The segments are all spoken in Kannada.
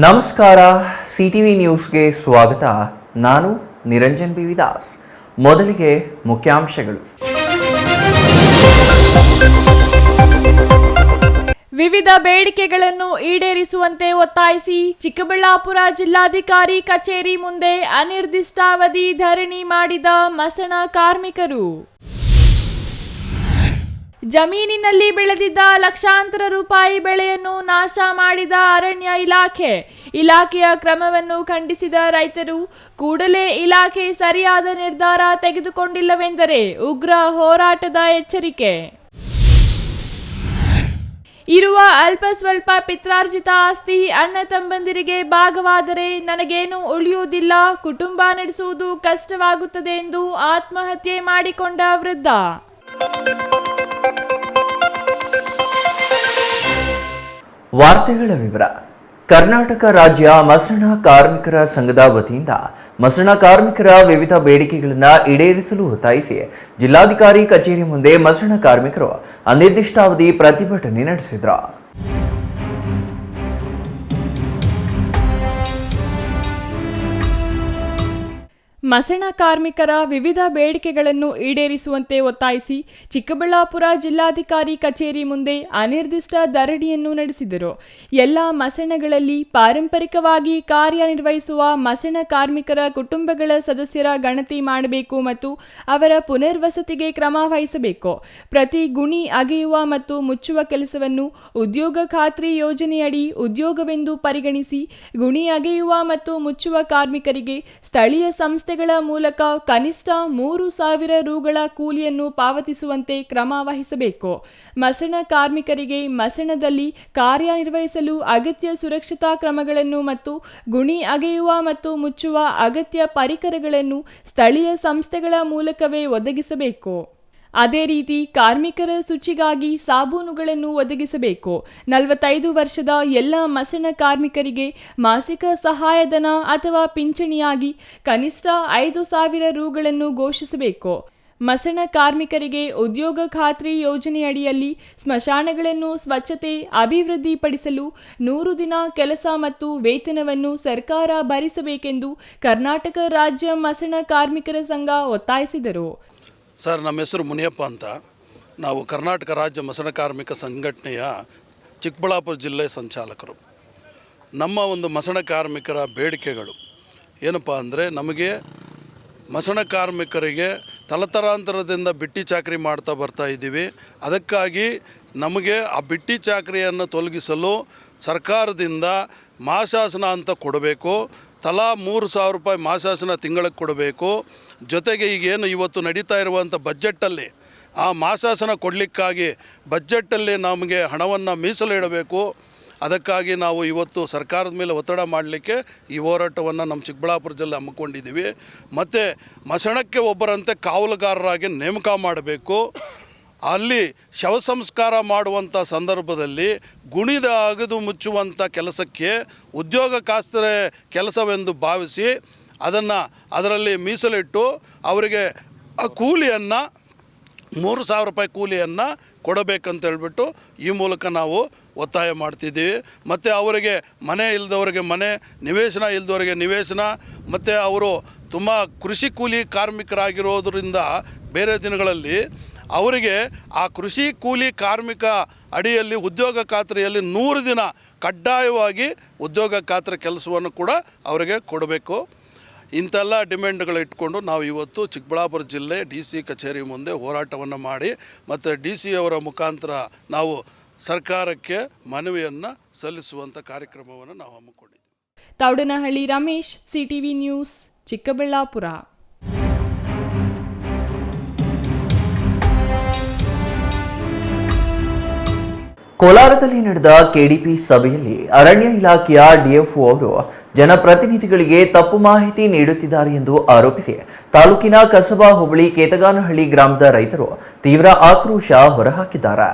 ನಮಸ್ಕಾರ, ಸಿಟಿವಿ ನ್ಯೂಸ್ಗೆ ಸ್ವಾಗತ. ನಾನು ನಿರಂಜನ್ ಬಿ ವಿದಾಸ್. ಮೊದಲಿಗೆ ಮುಖ್ಯಾಂಶಗಳು. ವಿವಿಧ ಬೇಡಿಕೆಗಳನ್ನು ಈಡೇರಿಸುವಂತೆ ಒತ್ತಾಯಿಸಿ ಚಿಕ್ಕಬಳ್ಳಾಪುರ ಜಿಲ್ಲಾಧಿಕಾರಿ ಕಚೇರಿ ಮುಂದೆ ಅನಿರ್ದಿಷ್ಟಾವಧಿ ಧರಣಿ ಮಾಡಿದ ಮಸಣ ಕಾರ್ಮಿಕರು. ಜಮೀನಿನಲ್ಲಿ ಬೆಳೆದಿದ್ದ ಲಕ್ಷಾಂತರ ರೂಪಾಯಿ ಬೆಳೆಯನ್ನು ನಾಶ ಮಾಡಿದ ಅರಣ್ಯ ಇಲಾಖೆಯ ಕ್ರಮವನ್ನು ಖಂಡಿಸಿದ ರೈತರು ಕೂಡಲೇ ಇಲಾಖೆ ಸರಿಯಾದ ನಿರ್ಧಾರ ತೆಗೆದುಕೊಂಡಿಲ್ಲವೆಂದರೆ ಉಗ್ರ ಹೋರಾಟದ ಎಚ್ಚರಿಕೆ. ಇರುವ ಅಲ್ಪ ಸ್ವಲ್ಪ ಪಿತ್ರಾರ್ಜಿತ ಆಸ್ತಿ ಅಣ್ಣ ತಮ್ಮಂದಿರಿಗೆ ಭಾಗವಾದರೆ ನನಗೇನು ಉಳಿಯುವುದಿಲ್ಲ, ಕುಟುಂಬ ನಡೆಸುವುದು ಕಷ್ಟವಾಗುತ್ತದೆ ಎಂದು ಆತ್ಮಹತ್ಯೆ ಮಾಡಿಕೊಂಡ ವೃದ್ಧ. ವಾರ್ತೆಗಳ ವಿವರ. ಕರ್ನಾಟಕ ರಾಜ್ಯ ಮಸಣ ಕಾರ್ಮಿಕರ ಸಂಘದ ವತಿಯಿಂದ ಮಸಣ ಕಾರ್ಮಿಕರ ವಿವಿಧ ಬೇಡಿಕೆಗಳನ್ನು ಈಡೇರಿಸಲು ಒತ್ತಾಯಿಸಿ ಜಿಲ್ಲಾಧಿಕಾರಿ ಕಚೇರಿ ಮುಂದೆ ಮಸಣ ಕಾರ್ಮಿಕರು ಅನಿರ್ದಿಷ್ಟಾವಧಿ ಪ್ರತಿಭಟನೆ ನಡೆಸಿದರು. ಮಸಣ ಕಾರ್ಮಿಕರ ವಿವಿಧ ಬೇಡಿಕೆಗಳನ್ನು ಈಡೇರಿಸುವಂತೆ ಒತ್ತಾಯಿಸಿ ಚಿಕ್ಕಬಳ್ಳಾಪುರ ಜಿಲ್ಲಾಧಿಕಾರಿ ಕಚೇರಿ ಮುಂದೆ ಅನಿರ್ದಿಷ್ಟ ಧರಣಿಯನ್ನು ನಡೆಸಿದರು. ಎಲ್ಲ ಮಸಣಗಳಲ್ಲಿ ಪಾರಂಪರಿಕವಾಗಿ ಕಾರ್ಯನಿರ್ವಹಿಸುವ ಮಸಣ ಕಾರ್ಮಿಕರ ಕುಟುಂಬಗಳ ಸದಸ್ಯರ ಗಣತಿ ಮಾಡಬೇಕು ಮತ್ತು ಅವರ ಪುನರ್ವಸತಿಗೆ ಕ್ರಮ ವಹಿಸಬೇಕು. ಪ್ರತಿ ಗುಣಿ ಅಗೆಯುವ ಮತ್ತು ಮುಚ್ಚುವ ಕೆಲಸವನ್ನು ಉದ್ಯೋಗ ಖಾತ್ರಿ ಯೋಜನೆಯಡಿ ಉದ್ಯೋಗವೆಂದು ಪರಿಗಣಿಸಿ ಗುಣಿ ಅಗೆಯುವ ಮತ್ತು ಮುಚ್ಚುವ ಕಾರ್ಮಿಕರಿಗೆ ಸ್ಥಳೀಯ ಸಂಸ್ಥೆ ಮೂಲಕ ಕನಿಷ್ಠ 3,000 ರೂಗಳ ಕೂಲಿಯನ್ನು ಪಾವತಿಸುವಂತೆ ಕ್ರಮ ವಹಿಸಬೇಕು. ಮಸಣ ಕಾರ್ಮಿಕರಿಗೆ ಮಸಣದಲ್ಲಿ ಕಾರ್ಯನಿರ್ವಹಿಸಲು ಅಗತ್ಯ ಸುರಕ್ಷತಾ ಕ್ರಮಗಳನ್ನು ಮತ್ತು ಗುಣಿ ಅಗೆಯುವ ಮತ್ತು ಮುಚ್ಚುವ ಅಗತ್ಯ ಪರಿಕರಗಳನ್ನು ಸ್ಥಳೀಯ ಸಂಸ್ಥೆಗಳ ಮೂಲಕವೇ ಒದಗಿಸಬೇಕು. ಅದೇ ರೀತಿ ಕಾರ್ಮಿಕರ ಶುಚಿಗಾಗಿ ಸಾಬೂನುಗಳನ್ನು ಒದಗಿಸಬೇಕು. 45 ವರ್ಷದ ಎಲ್ಲ ಮಸಣ ಕಾರ್ಮಿಕರಿಗೆ ಮಾಸಿಕ ಸಹಾಯಧನ ಅಥವಾ ಪಿಂಚಣಿಯಾಗಿ ಕನಿಷ್ಠ 5,000 ರೂಗಳನ್ನು ಘೋಷಿಸಬೇಕು. ಮಸಣ ಕಾರ್ಮಿಕರಿಗೆ ಉದ್ಯೋಗ ಖಾತ್ರಿ ಯೋಜನೆಯಡಿಯಲ್ಲಿ ಸ್ಮಶಾನಗಳನ್ನು ಸ್ವಚ್ಛತೆ ಅಭಿವೃದ್ಧಿಪಡಿಸಲು 100 ದಿನ ಕೆಲಸ ಮತ್ತು ವೇತನವನ್ನು ಸರ್ಕಾರ ಭರಿಸಬೇಕೆಂದು ಕರ್ನಾಟಕ ರಾಜ್ಯ ಮಸಣ ಕಾರ್ಮಿಕರ ಸಂಘ ಒತ್ತಾಯಿಸಿದರು. ಸರ್, ನಮ್ಮ ಹೆಸರು ಮುನಿಯಪ್ಪ ಅಂತ. ನಾವು ಕರ್ನಾಟಕ ರಾಜ್ಯ ಮಸಣ ಕಾರ್ಮಿಕ ಸಂಘಟನೆಯ ಚಿಕ್ಕಬಳ್ಳಾಪುರ ಜಿಲ್ಲೆ ಸಂಚಾಲಕರು. ನಮ್ಮ ಒಂದು ಮಸಣ ಕಾರ್ಮಿಕರ ಬೇಡಿಕೆಗಳು ಏನಪ್ಪ ಅಂದರೆ, ನಮಗೆ ಮಸಣ ಕಾರ್ಮಿಕರಿಗೆ ತಲತಲಾಂತರದಿಂದ ಬಿಟ್ಟಿ ಚಾಕರಿ ಮಾಡ್ತಾ ಬರ್ತಾ ಇದ್ದೀವಿ. ಅದಕ್ಕಾಗಿ ನಮಗೆ ಆ ಬಿಟ್ಟಿ ಚಾಕರಿಯನ್ನು ತೊಲಗಿಸಲು ಸರ್ಕಾರದಿಂದ ಮಾಸಾಸನ ಅಂತ ಕೊಡಬೇಕು. ತಲಾ 3,000 ರೂಪಾಯಿ ಮಾಸಾಸನ ತಿಂಗಳಿಗೆ ಕೊಡಬೇಕು. ಜೊತೆಗೆ ಈಗೇನು ಇವತ್ತು ನಡೀತಾ ಇರುವಂಥ ಬಜೆಟ್ಟಲ್ಲಿ ಆ ಮಾಸಾಸನ ಕೊಡಲಿಕ್ಕಾಗಿ ಬಜೆಟ್ಟಲ್ಲಿ ನಮಗೆ ಹಣವನ್ನು ಮೀಸಲಿಡಬೇಕು. ಅದಕ್ಕಾಗಿ ನಾವು ಇವತ್ತು ಸರ್ಕಾರದ ಮೇಲೆ ಒತ್ತಡ ಮಾಡಲಿಕ್ಕೆ ಈ ಹೋರಾಟವನ್ನು ನಮ್ಮ ಚಿಕ್ಕಬಳ್ಳಾಪುರ ಜಿಲ್ಲೆ ಹಮ್ಮಿಕೊಂಡಿದ್ದೀವಿ. ಮತ್ತು ಮಸಣಕ್ಕೆ ಒಬ್ಬರಂತೆ ಕಾವಲುಗಾರರಾಗಿ ನೇಮಕ ಮಾಡಬೇಕು. ಅಲ್ಲಿ ಶವ ಸಂಸ್ಕಾರ ಮಾಡುವಂಥ ಸಂದರ್ಭದಲ್ಲಿ ಗುಣಿದ ಅಗೆದು ಮುಚ್ಚುವಂಥ ಕೆಲಸಕ್ಕೆ ಉದ್ಯೋಗ ಖಾತ್ರಿ ಕೆಲಸವೆಂದು ಭಾವಿಸಿ ಅದರಲ್ಲಿ ಮೀಸಲಿಟ್ಟು ಅವರಿಗೆ ಆ ಕೂಲಿಯನ್ನು 3,000 ರೂಪಾಯಿ ಕೂಲಿಯನ್ನು ಕೊಡಬೇಕಂತ ಹೇಳ್ಬಿಟ್ಟು ಈ ಮೂಲಕ ನಾವು ಒತ್ತಾಯ ಮಾಡ್ತಿದ್ದೀವಿ. ಮತ್ತು ಅವರಿಗೆ ಮನೆ ಇಲ್ಲದವರಿಗೆ ಮನೆ, ನಿವೇಶನ ಇಲ್ಲದವರಿಗೆ ನಿವೇಶನ, ಮತ್ತು ಅವರು ತುಂಬ ಕೃಷಿ ಕೂಲಿ ಕಾರ್ಮಿಕರಾಗಿರೋದರಿಂದ ಬೇರೆ ದಿನಗಳಲ್ಲಿ ಅವರಿಗೆ ಆ ಕೃಷಿ ಕೂಲಿ ಕಾರ್ಮಿಕ ಅಡಿಯಲ್ಲಿ ಉದ್ಯೋಗ ಖಾತ್ರಿಯಲ್ಲಿ 100 ದಿನ ಕಡ್ಡಾಯವಾಗಿ ಉದ್ಯೋಗ ಖಾತ್ರಿ ಕೆಲಸವನ್ನು ಕೂಡ ಅವರಿಗೆ ಕೊಡಬೇಕು. ಇಂಥೆಲ್ಲ ಡಿಮ್ಯಾಂಡ್ಗಳು ಇಟ್ಕೊಂಡು ನಾವು ಇವತ್ತು ಚಿಕ್ಕಬಳ್ಳಾಪುರ ಜಿಲ್ಲೆ DC ಕಚೇರಿ ಮುಂದೆ ಹೋರಾಟವನ್ನು ಮಾಡಿ ಮತ್ತು DC ಅವರ ಮುಖಾಂತರ ನಾವು ಸರ್ಕಾರಕ್ಕೆ ಮನವಿಯನ್ನು ಸಲ್ಲಿಸುವಂಥ ಕಾರ್ಯಕ್ರಮವನ್ನು ನಾವು ಹಮ್ಮಿಕೊಂಡಿದ್ದೀವಿ. Thoudanahalli Ramesh, CTV news, Chikkaballapur. ಕೋಲಾರದಲ್ಲಿ ನಡೆದ KDP ಸಭೆಯಲ್ಲಿ ಅರಣ್ಯ ಇಲಾಖೆಯ DFO ಅವರು ಜನಪ್ರತಿನಿಧಿಗಳಿಗೆ ತಪ್ಪು ಮಾಹಿತಿ ನೀಡುತ್ತಿದ್ದಾರೆ ಎಂದು ಆರೋಪಿಸಿ ತಾಲೂಕಿನ ಕಸಬಾ ಹೋಬಳಿ ಕೇತಗಾನಹಳ್ಳಿ ಗ್ರಾಮದ ರೈತರು ತೀವ್ರ ಆಕ್ರೋಶ ಹೊರಹಾಕಿದ್ದಾರೆ.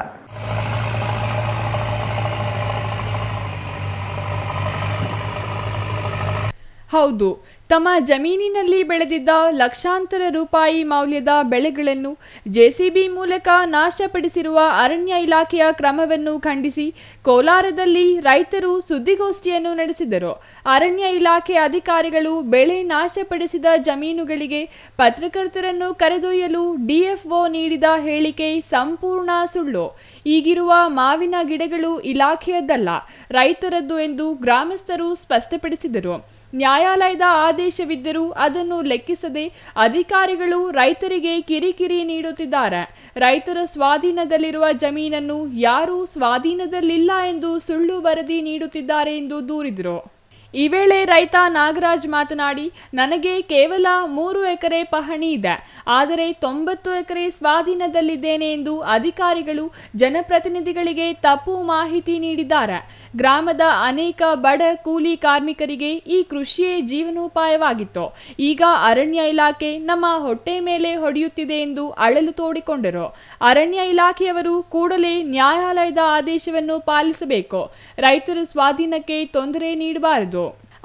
ಹೌದು, ತಮ್ಮ ಜಮೀನಿನಲ್ಲಿ ಬೆಳೆದಿದ್ದ ಲಕ್ಷಾಂತರ ರೂಪಾಯಿ ಮೌಲ್ಯದ ಬೆಳೆಗಳನ್ನು ಜೆಸಿಬಿ ಮೂಲಕ ನಾಶಪಡಿಸಿರುವ ಅರಣ್ಯ ಇಲಾಖೆಯ ಕ್ರಮವನ್ನು ಖಂಡಿಸಿ ಕೋಲಾರದಲ್ಲಿ ರೈತರು ಸುದ್ದಿಗೋಷ್ಠಿಯನ್ನು ನಡೆಸಿದರು. ಅರಣ್ಯ ಇಲಾಖೆ ಅಧಿಕಾರಿಗಳು ಬೆಳೆ ನಾಶಪಡಿಸಿದ ಜಮೀನುಗಳಿಗೆ ಪತ್ರಕರ್ತರನ್ನು ಕರೆದೊಯ್ಯಲು ಡಿಎಫ್ಒ ನೀಡಿದ ಹೇಳಿಕೆ ಸಂಪೂರ್ಣ ಸುಳ್ಳು. ಈಗಿರುವ ಮಾವಿನ ಗಿಡಗಳು ಇಲಾಖೆಯದ್ದಲ್ಲ, ರೈತರದ್ದು ಎಂದು ಗ್ರಾಮಸ್ಥರು ಸ್ಪಷ್ಟಪಡಿಸಿದರು. ನ್ಯಾಯಾಲಯದ ಆದೇಶವಿದ್ದರೂ ಅದನ್ನು ಲೆಕ್ಕಿಸದೆ ಅಧಿಕಾರಿಗಳು ರೈತರಿಗೆ ಕಿರಿಕಿರಿ ನೀಡುತ್ತಿದ್ದಾರೆ. ರೈತರ ಸ್ವಾಧೀನದಲ್ಲಿರುವ ಜಮೀನನ್ನು ಯಾರೂ ಸ್ವಾಧೀನದಲ್ಲಿಲ್ಲ ಎಂದು ಸುಳ್ಳು ವರದಿ ನೀಡುತ್ತಿದ್ದಾರೆ ಎಂದು ದೂರಿದರು. ಈ ವೇಳೆ ರೈತ ನಾಗರಾಜ್ ಮಾತನಾಡಿ, ನನಗೆ ಕೇವಲ 3 ಎಕರೆ ಪಹಣಿ ಇದೆ, ಆದರೆ 90 ಎಕರೆ ಸ್ವಾಧೀನದಲ್ಲಿದ್ದೇನೆ ಎಂದು ಅಧಿಕಾರಿಗಳು ಜನಪ್ರತಿನಿಧಿಗಳಿಗೆ ತಪ್ಪು ಮಾಹಿತಿ ನೀಡಿದ್ದಾರೆ. ಗ್ರಾಮದ ಅನೇಕ ಬಡ ಕೂಲಿ ಕಾರ್ಮಿಕರಿಗೆ ಈ ಕೃಷಿಯೇ ಜೀವನೋಪಾಯವಾಗಿತ್ತು. ಈಗ ಅರಣ್ಯ ಇಲಾಖೆ ನಮ್ಮ ಹೊಟ್ಟೆ ಮೇಲೆ ಹೊಡೆಯುತ್ತಿದೆ ಎಂದು ಅಳಲು ತೋಡಿಕೊಂಡರು. ಅರಣ್ಯ ಇಲಾಖೆಯವರು ಕೂಡಲೇ ನ್ಯಾಯಾಲಯದ ಆದೇಶವನ್ನು ಪಾಲಿಸಬೇಕು. ರೈತರ ಸ್ವಾಧೀನಕ್ಕೆ ತೊಂದರೆ ನೀಡಬಾರದು.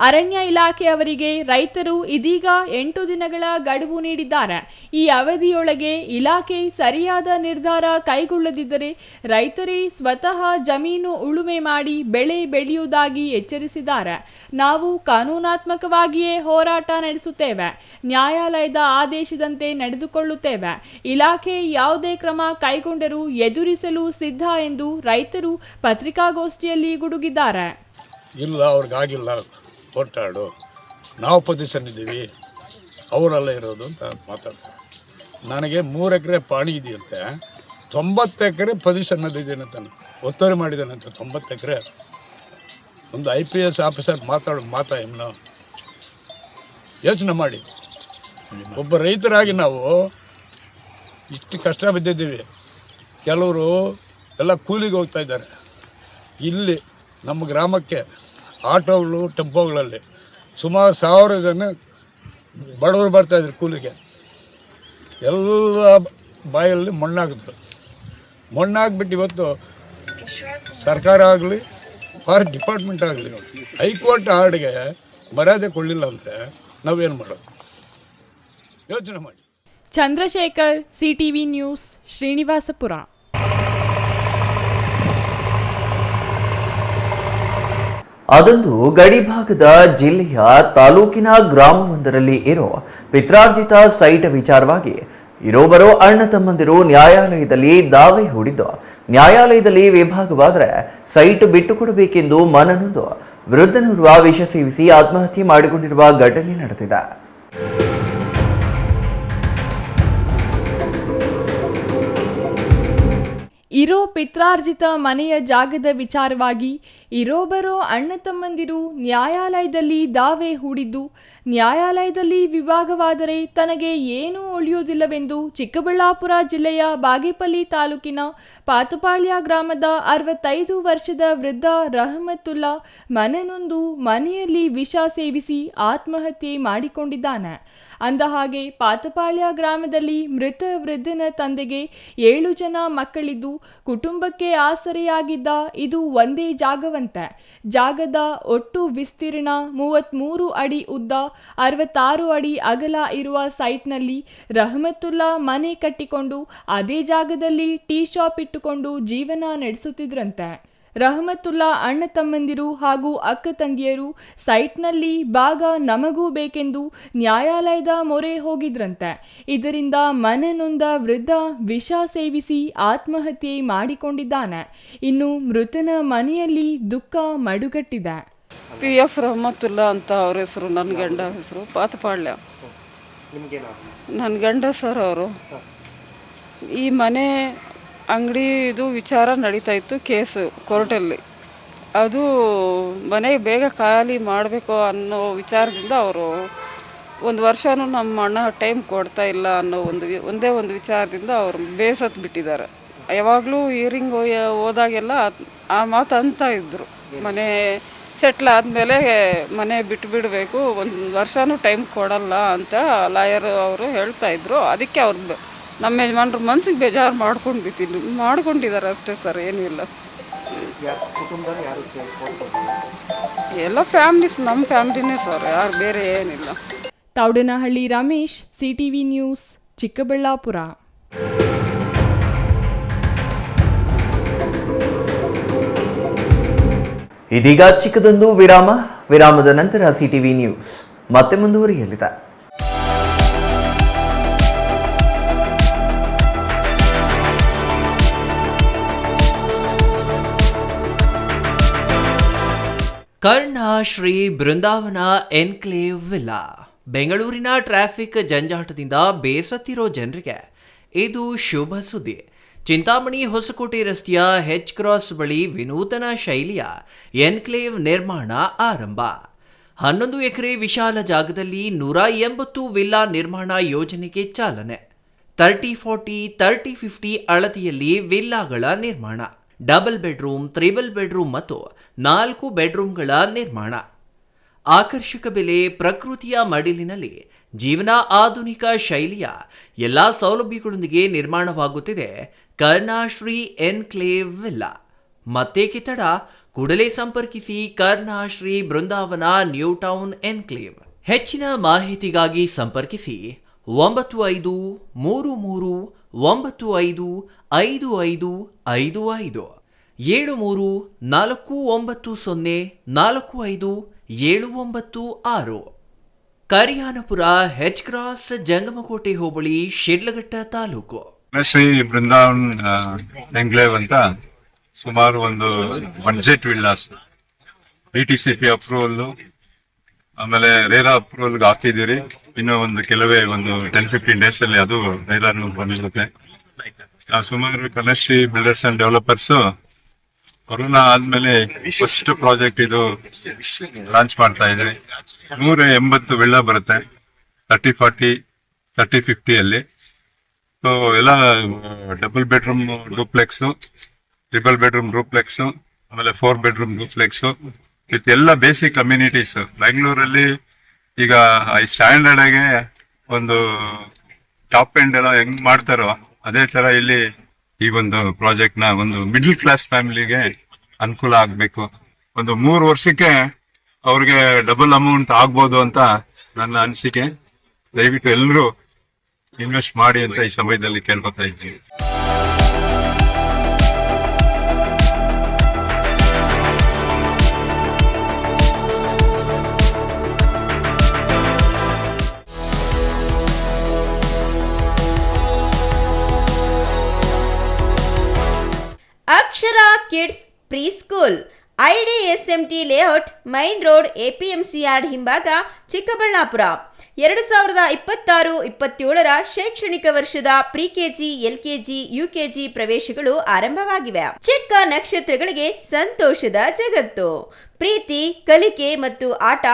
ಅರಣ್ಯ ಇಲಾಖೆಯವರಿಗೆ ರೈತರು ಇದೀಗ 8 ದಿನಗಳ ಗಡುವು ನೀಡಿದ್ದಾರೆ. ಈ ಅವಧಿಯೊಳಗೆ ಇಲಾಖೆ ಸರಿಯಾದ ನಿರ್ಧಾರ ಕೈಗೊಳ್ಳದಿದ್ದರೆ ರೈತರೇ ಸ್ವತಃ ಜಮೀನು ಉಳುಮೆ ಮಾಡಿ ಬೆಳೆ ಬೆಳೆಯುವುದಾಗಿ ಎಚ್ಚರಿಸಿದ್ದಾರೆ. ನಾವು ಕಾನೂನಾತ್ಮಕವಾಗಿಯೇ ಹೋರಾಟ ನಡೆಸುತ್ತೇವೆ. ನ್ಯಾಯಾಲಯದ ಆದೇಶದಂತೆ ನಡೆದುಕೊಳ್ಳುತ್ತೇವೆ. ಇಲಾಖೆ ಯಾವುದೇ ಕ್ರಮ ಕೈಗೊಂಡರೂ ಎದುರಿಸಲು ಸಿದ್ಧ ಎಂದು ರೈತರು ಪತ್ರಿಕಾಗೋಷ್ಠಿಯಲ್ಲಿ ಗುಡುಗಿದ್ದಾರೆ. ಇಲ್ಲ, ಅವ್ರಿಗಾಗಿಲ್ಲ, ಒಟ್ಟಾಡು, ನಾವು ಪೊಸಿಷನ್ ಇದ್ದೀವಿ, ಅವರೆಲ್ಲ ಇರೋದು ಅಂತ ಮಾತಾಡ್ತಾರೆ. ನನಗೆ 3 ಎಕರೆ ಪಾಣಿ ಇದೆಯಂತೆ, 90 ಎಕರೆ ಪೊಸಿಷನ್ನಲ್ಲಿದ್ದೇನೆ ಅಂತ ಒತ್ತುವರಿ ಮಾಡಿದ್ದಾನಂತೆ. 90 ಎಕರೆ ಒಂದು IPS ಆಫೀಸರ್ ಮಾತಾ ಇನ್ನು ಯೋಚನೆ ಮಾಡಿ. ಒಬ್ಬ ರೈತರಾಗಿ ನಾವು ಇಷ್ಟು ಕಷ್ಟ ಬಿದ್ದಿದ್ದೀವಿ. ಕೆಲವರು ಎಲ್ಲ ಕೂಲಿಗೆ ಹೋಗ್ತಾ ಇದ್ದಾರೆ. ಇಲ್ಲಿ ನಮ್ಮ ಗ್ರಾಮಕ್ಕೆ ಆಟೋಗಳು, ಟೆಂಪೋಗಳಲ್ಲಿ ಸುಮಾರು 1000 ಜನ ಬಡವರು ಬರ್ತಾಯಿದ್ರು ಕೂಲಿಗೆ. ಎಲ್ಲ ಬಾಯಲ್ಲಿ ಮಣ್ಣಾಗಿದ್ರು. ಮಣ್ಣಾಗ್ಬಿಟ್ಟು ಇವತ್ತು ಸರ್ಕಾರ ಆಗಲಿ, ಫಾರೆಸ್ಟ್ ಡಿಪಾರ್ಟ್ಮೆಂಟ್ ಆಗಲಿ, ಹೈಕೋರ್ಟ್ ಆರ್ಡ್ಗೆ ಮರ್ಯಾದೆ ಕೊಡಲಿಲ್ಲ ಅಂದರೆ ನಾವೇನು ಮಾಡೋದು? ಯೋಚನೆ ಮಾಡಿ. Chandrashekar, CTV news, Srinivaspur. ಅದೊಂದು ಗಡಿಭಾಗದ ಜಿಲ್ಲೆಯ ತಾಲೂಕಿನ ಗ್ರಾಮವೊಂದರಲ್ಲಿ ಇರೋ ಪಿತ್ರಾರ್ಜಿತ ಸೈಟ್ ವಿಚಾರವಾಗಿ ಇರೋಬರೋ ಅಣ್ಣ ತಮ್ಮಂದಿರು ನ್ಯಾಯಾಲಯದಲ್ಲಿ ದಾವೆ ಹೂಡಿದ್ದು, ನ್ಯಾಯಾಲಯದಲ್ಲಿ ವಿಭಾಗವಾದರೆ ಸೈಟ್ ಬಿಟ್ಟುಕೊಡಬೇಕೆಂದು ಮನನೊಂದು ವೃದ್ಧನೋರ್ವ ವಿಷ ಸೇವಿಸಿ ಆತ್ಮಹತ್ಯೆ ಮಾಡಿಕೊಂಡಿರುವ ಘಟನೆ ನಡೆದಿದೆ. ಇರೋ ಪಿತ್ರಾರ್ಜಿತ ಮನೆಯ ಜಾಗದ ವಿಚಾರವಾಗಿ ಇರೋಬರೋ ಅಣ್ಣ ತಮ್ಮಂದಿರು ನ್ಯಾಯಾಲಯದಲ್ಲಿ ದಾವೆ ಹೂಡಿದ್ದು, ನ್ಯಾಯಾಲಯದಲ್ಲಿ ವಿಭಾಗವಾದರೆ ತನಗೆ ಏನೂ ಉಳಿಯುವುದಿಲ್ಲವೆಂದು ಚಿಕ್ಕಬಳ್ಳಾಪುರ ಜಿಲ್ಲೆಯ ಬಾಗೇಪಲ್ಲಿ ತಾಲೂಕಿನ ಪಾತಪಾಳ್ಯ ಗ್ರಾಮದ 65 ವರ್ಷದ ವೃದ್ಧ ರಹಮತುಲ್ಲಾ ಮನನೊಂದು ಮನೆಯಲ್ಲಿ ವಿಷ ಸೇವಿಸಿ ಆತ್ಮಹತ್ಯೆ ಮಾಡಿಕೊಂಡಿದ್ದಾನೆ. ಅಂದಹಾಗೆ ಪಾತಪಾಳ್ಯ ಗ್ರಾಮದಲ್ಲಿ ಮೃತ ವೃದ್ಧನ ತಂದೆಗೆ 7 ಜನ ಮಕ್ಕಳಿದ್ದು, ಕುಟುಂಬಕ್ಕೆ ಆಸರೆಯಾಗಿದ್ದ ಇದು ಒಂದೇ ಜಾಗವಂತೆ. ಜಾಗದ ಒಟ್ಟು ವಿಸ್ತೀರ್ಣ 33 ಅಡಿ ಉದ್ದ, 66 ಅಡಿ ಅಗಲ ಇರುವ ಸೈಟ್ನಲ್ಲಿ ರಹಮತುಲ್ಲಾ ಮನೆ ಕಟ್ಟಿಕೊಂಡು ಅದೇ ಜಾಗದಲ್ಲಿ ಟೀ ಶಾಪ್ ಇಟ್ಟುಕೊಂಡು ಜೀವನ ನಡೆಸುತ್ತಿದ್ರಂತೆ. ರಹಮತುಲ್ಲಾ ಅಣ್ಣ ತಮ್ಮಂದಿರು ಹಾಗೂ ಅಕ್ಕ ತಂಗಿಯರು ಸೈಟ್ನಲ್ಲಿ ಭಾಗ ನಮಗೂ ಬೇಕೆಂದು ನ್ಯಾಯಾಲಯದ ಮೊರೆ ಹೋಗಿದ್ರಂತೆ. ಇದರಿಂದ ಮನನೊಂದ ವೃದ್ಧ ವಿಷ ಸೇವಿಸಿ ಆತ್ಮಹತ್ಯೆ ಮಾಡಿಕೊಂಡಿದ್ದಾನೆ. ಇನ್ನು ಮೃತನ ಮನೆಯಲ್ಲಿ ದುಃಖ ಮಡುಗಟ್ಟಿದೆ. PF ರಹಮತುಲ್ಲಾ ಅಂತ ಅವ್ರ ಹೆಸರು. ನನ್ನ ಗಂಡ ಹೆಸರು ಪಾತಪಾಳ್ಯ. ನನ್ನ ಗಂಡ ಸರ್ ಅವರು. ಈ ಮನೆ ಅಂಗಡಿ ಇದು ವಿಚಾರ ನಡೀತಾ ಇತ್ತು, ಕೇಸು ಕೋರ್ಟಲ್ಲಿ. ಅದು ಮನೆ ಬೇಗ ಖಾಲಿ ಮಾಡಬೇಕು ಅನ್ನೋ ವಿಚಾರದಿಂದ ಅವರು 1 ವರ್ಷನೂ ನಮ್ಮ ಅಣ್ಣ ಟೈಮ್ ಕೊಡ್ತಾ ಇಲ್ಲ ಅನ್ನೋ ಒಂದೇ ಒಂದು ವಿಚಾರದಿಂದ ಅವರು ಬೇಸತ್ತು ಬಿಟ್ಟಿದ್ದಾರೆ. ಯಾವಾಗಲೂ ಹಿಯರಿಂಗ್ ಹೋದಾಗೆಲ್ಲ ಆ ಮಾತು ಅಂತ ಇದ್ದರು, ಮನೆ ಸೆಟ್ಲ್ ಆದಮೇಲೆ ಮನೆ ಬಿಟ್ಟುಬಿಡಬೇಕು, 1 ವರ್ಷನೂ ಟೈಮ್ ಕೊಡಲ್ಲ ಅಂತ ಲಾಯರ್ ಅವರು ಹೇಳ್ತಾ ಇದ್ರು. ಅದಕ್ಕೆ ಅವ್ರು ನಮ್ಮ ಯಜಮಾನ್ರ ಮನ್ಸಿಗೆ ಬೇಜಾರು ಮಾಡ್ಕೊಂಡಿದ್ದಾರೆ ಅಷ್ಟೇ ಸರ್, ಏನೂ ಇಲ್ಲ. ಎಲ್ಲ ಫ್ಯಾಮ್ಲೀಸ್, ನಮ್ಮ ಫ್ಯಾಮ್ಲಿನೇ ಸರ್, ಯಾರು ಬೇರೆ ಏನಿಲ್ಲ. Thoudanahalli Ramesh, CTV news, Chikkaballapur. ಇದೀಗ ಚಿಕ್ಕದೊಂದು ವಿರಾಮದ ನಂತರ ಸಿಟಿವಿ ನ್ಯೂಸ್ ಮತ್ತೆ ಮುಂದುವರಿಯಲಿದೆ. ಕರ್ಣ ಶ್ರೀ ಬೃಂದಾವನ ಎನ್ಕ್ಲೇವ್ ವಿಲ್ಲಾ. ಬೆಂಗಳೂರಿನ ಟ್ರಾಫಿಕ್ ಜಂಜಾಟದಿಂದ ಬೇಸತ್ತಿರೋ ಜನರಿಗೆ ಇದು ಶುಭ ಸುದ್ದಿ. ಚಿಂತಾಮಣಿ ಹೊಸಕೋಟೆ ರಸ್ತೆಯ ಹೆಚ್ ಕ್ರಾಸ್ ಬಳಿ ವಿನೂತನ ಶೈಲಿಯ ಎನ್ಕ್ಲೇವ್ ನಿರ್ಮಾಣ ಆರಂಭ. 11 ಎಕರೆ ವಿಶಾಲ ಜಾಗದಲ್ಲಿ 180 ವಿಲ್ಲಾ ನಿರ್ಮಾಣ ಯೋಜನೆಗೆ ಚಾಲನೆ. 30-40, 30-50 ಅಳತೆಯಲ್ಲಿ ವಿಲ್ಲಾಗಳ ನಿರ್ಮಾಣ. ಡಬಲ್ ಬೆಡ್ರೂಮ್, ತ್ರಿಬಲ್ ಬೆಡ್ರೂಮ್ ಮತ್ತು 4 ಬೆಡ್ರೂಮ್ಗಳ ನಿರ್ಮಾಣ. ಆಕರ್ಷಕ ಬೆಲೆ, ಪ್ರಕೃತಿಯ ಮಡಿಲಿನಲ್ಲಿ ಜೀವನ, ಆಧುನಿಕ ಶೈಲಿಯ ಎಲ್ಲ ಸೌಲಭ್ಯಗಳೊಂದಿಗೆ ನಿರ್ಮಾಣವಾಗುತ್ತಿದೆ ಕರ್ಣಶ್ರೀ ಎನ್ಕ್ಲೇವ್ ವಿಲ್ಲಾ. ಮತ್ತೇಕೆ ತಡ? ಕೂಡಲೇ ಸಂಪರ್ಕಿಸಿ ಕರ್ಣಶ್ರೀ ಬೃಂದಾವನ ನ್ಯೂ ಟೌನ್ ಎನ್ಕ್ಲೇವ್. ಹೆಚ್ಚಿನ ಮಾಹಿತಿಗಾಗಿ ಸಂಪರ್ಕಿಸಿ 9595555555 734904545796. ಕರಿಯಾನಪುರ, ಹೆಚ್ ಕ್ರಾಸ್, ಜಂಗಮಕೋಟೆ ಹೋಬಳಿ, ಶಿಡ್ಲಘಟ್ಟ ತಾಲೂಕು. ಶ್ರೀ ಬೃಂದಾವನ್ ಎನ್ಕ್ಲೇವ್ ಅಂತ ಸುಮಾರು ಒಂದು ಬಡ್ಜೆಟ್ ವಿಲ್ಲಾಸ್, DTCP ಅಪ್ರೂವಲ್, ಆಮೇಲೆ ರೇರಾ ಅಪ್ರೂವಲ್ ಹಾಕಿದ್ದೀರಿ. ಇನ್ನು ಒಂದು ಕೆಲವೇ ಒಂದು 10-15 ಡೇಸ್ ಅಲ್ಲಿ ಅದು ರೇರಾನು ಬಂದಿರುತ್ತೆ. ಸುಮಾರು ಕರ್ಣಶ್ರೀ ಬಿಲ್ಡರ್ಸ್ ಅಂಡ್ ಡೆವಲಪರ್ಸ್ ಕೊರೋನಾ ಆದ್ಮೇಲೆ ಫಸ್ಟ್ ಪ್ರಾಜೆಕ್ಟ್ ಇದು ಲಾಂಚ್ ಮಾಡ್ತಾ ಇದ್ರಿ. 180 ವಿಲ್ಲಾ ಬರುತ್ತೆ 30-40, 30-50 ಅಲ್ಲಿ. ಸೊ ಎಲ್ಲ double bedroom duplex, triple bedroom duplex, ಆಮೇಲೆ 4 ಬೆಡ್ರೂಮ್ ಡೂಪ್ಲೆಕ್ಸ್ ವಿತ್ ಎಲ್ಲ ಬೇಸಿಕ್ ಕಮ್ಯುನಿಟೀಸ್. ಬೆಂಗಳೂರಲ್ಲಿ ಈಗ ಸ್ಟ್ಯಾಂಡರ್ಡ್ ಆಗಿ ಒಂದು ಟಾಪ್ ಎಂಡ್ ಎಲ್ಲ ಹೆಂಗ್ ಮಾಡ್ತಾರೋ ಅದೇ ತರ ಇಲ್ಲಿ ಈ ಒಂದು ಪ್ರಾಜೆಕ್ಟ್ ನ ಒಂದು ಮಿಡ್ಲ್ ಕ್ಲಾಸ್ ಫ್ಯಾಮಿಲಿಗೆ ಅನುಕೂಲ ಆಗ್ಬೇಕು. ಒಂದು 3 ವರ್ಷಕ್ಕೆ ಅವ್ರಿಗೆ ಡಬಲ್ ಅಮೌಂಟ್ ಆಗ್ಬೋದು ಅಂತ ನನ್ನ ಅನಿಸಿಕೆ. ದಯವಿಟ್ಟು ಎಲ್ಲರೂ ಇನ್ವೆಸ್ಟ್ ಮಾಡಿ ಅಂತ ಈ ಸಮಯದಲ್ಲಿ ಕೇಳ್ಕೊತಾ ಇದ್ದೀನಿ. Akshara kids preschool, IDSMT layout, main road, APMC yard ಹಿಂಭಾಗ, ಚಿಕ್ಕಬಳ್ಳಾಪುರ. 2026-27 ಶೈಕ್ಷಣಿಕ ವರ್ಷದ ಪ್ರಿ-KG, LKG, UKG ಪ್ರವೇಶಗಳು ಆರಂಭವಾಗಿವೆ. ಚಿಕ್ಕ ನಕ್ಷತ್ರಗಳಿಗೆ ಸಂತೋಷದ ಜಗತ್ತು. ಪ್ರೀತಿ, ಕಲಿಕೆ ಮತ್ತು ಆಟ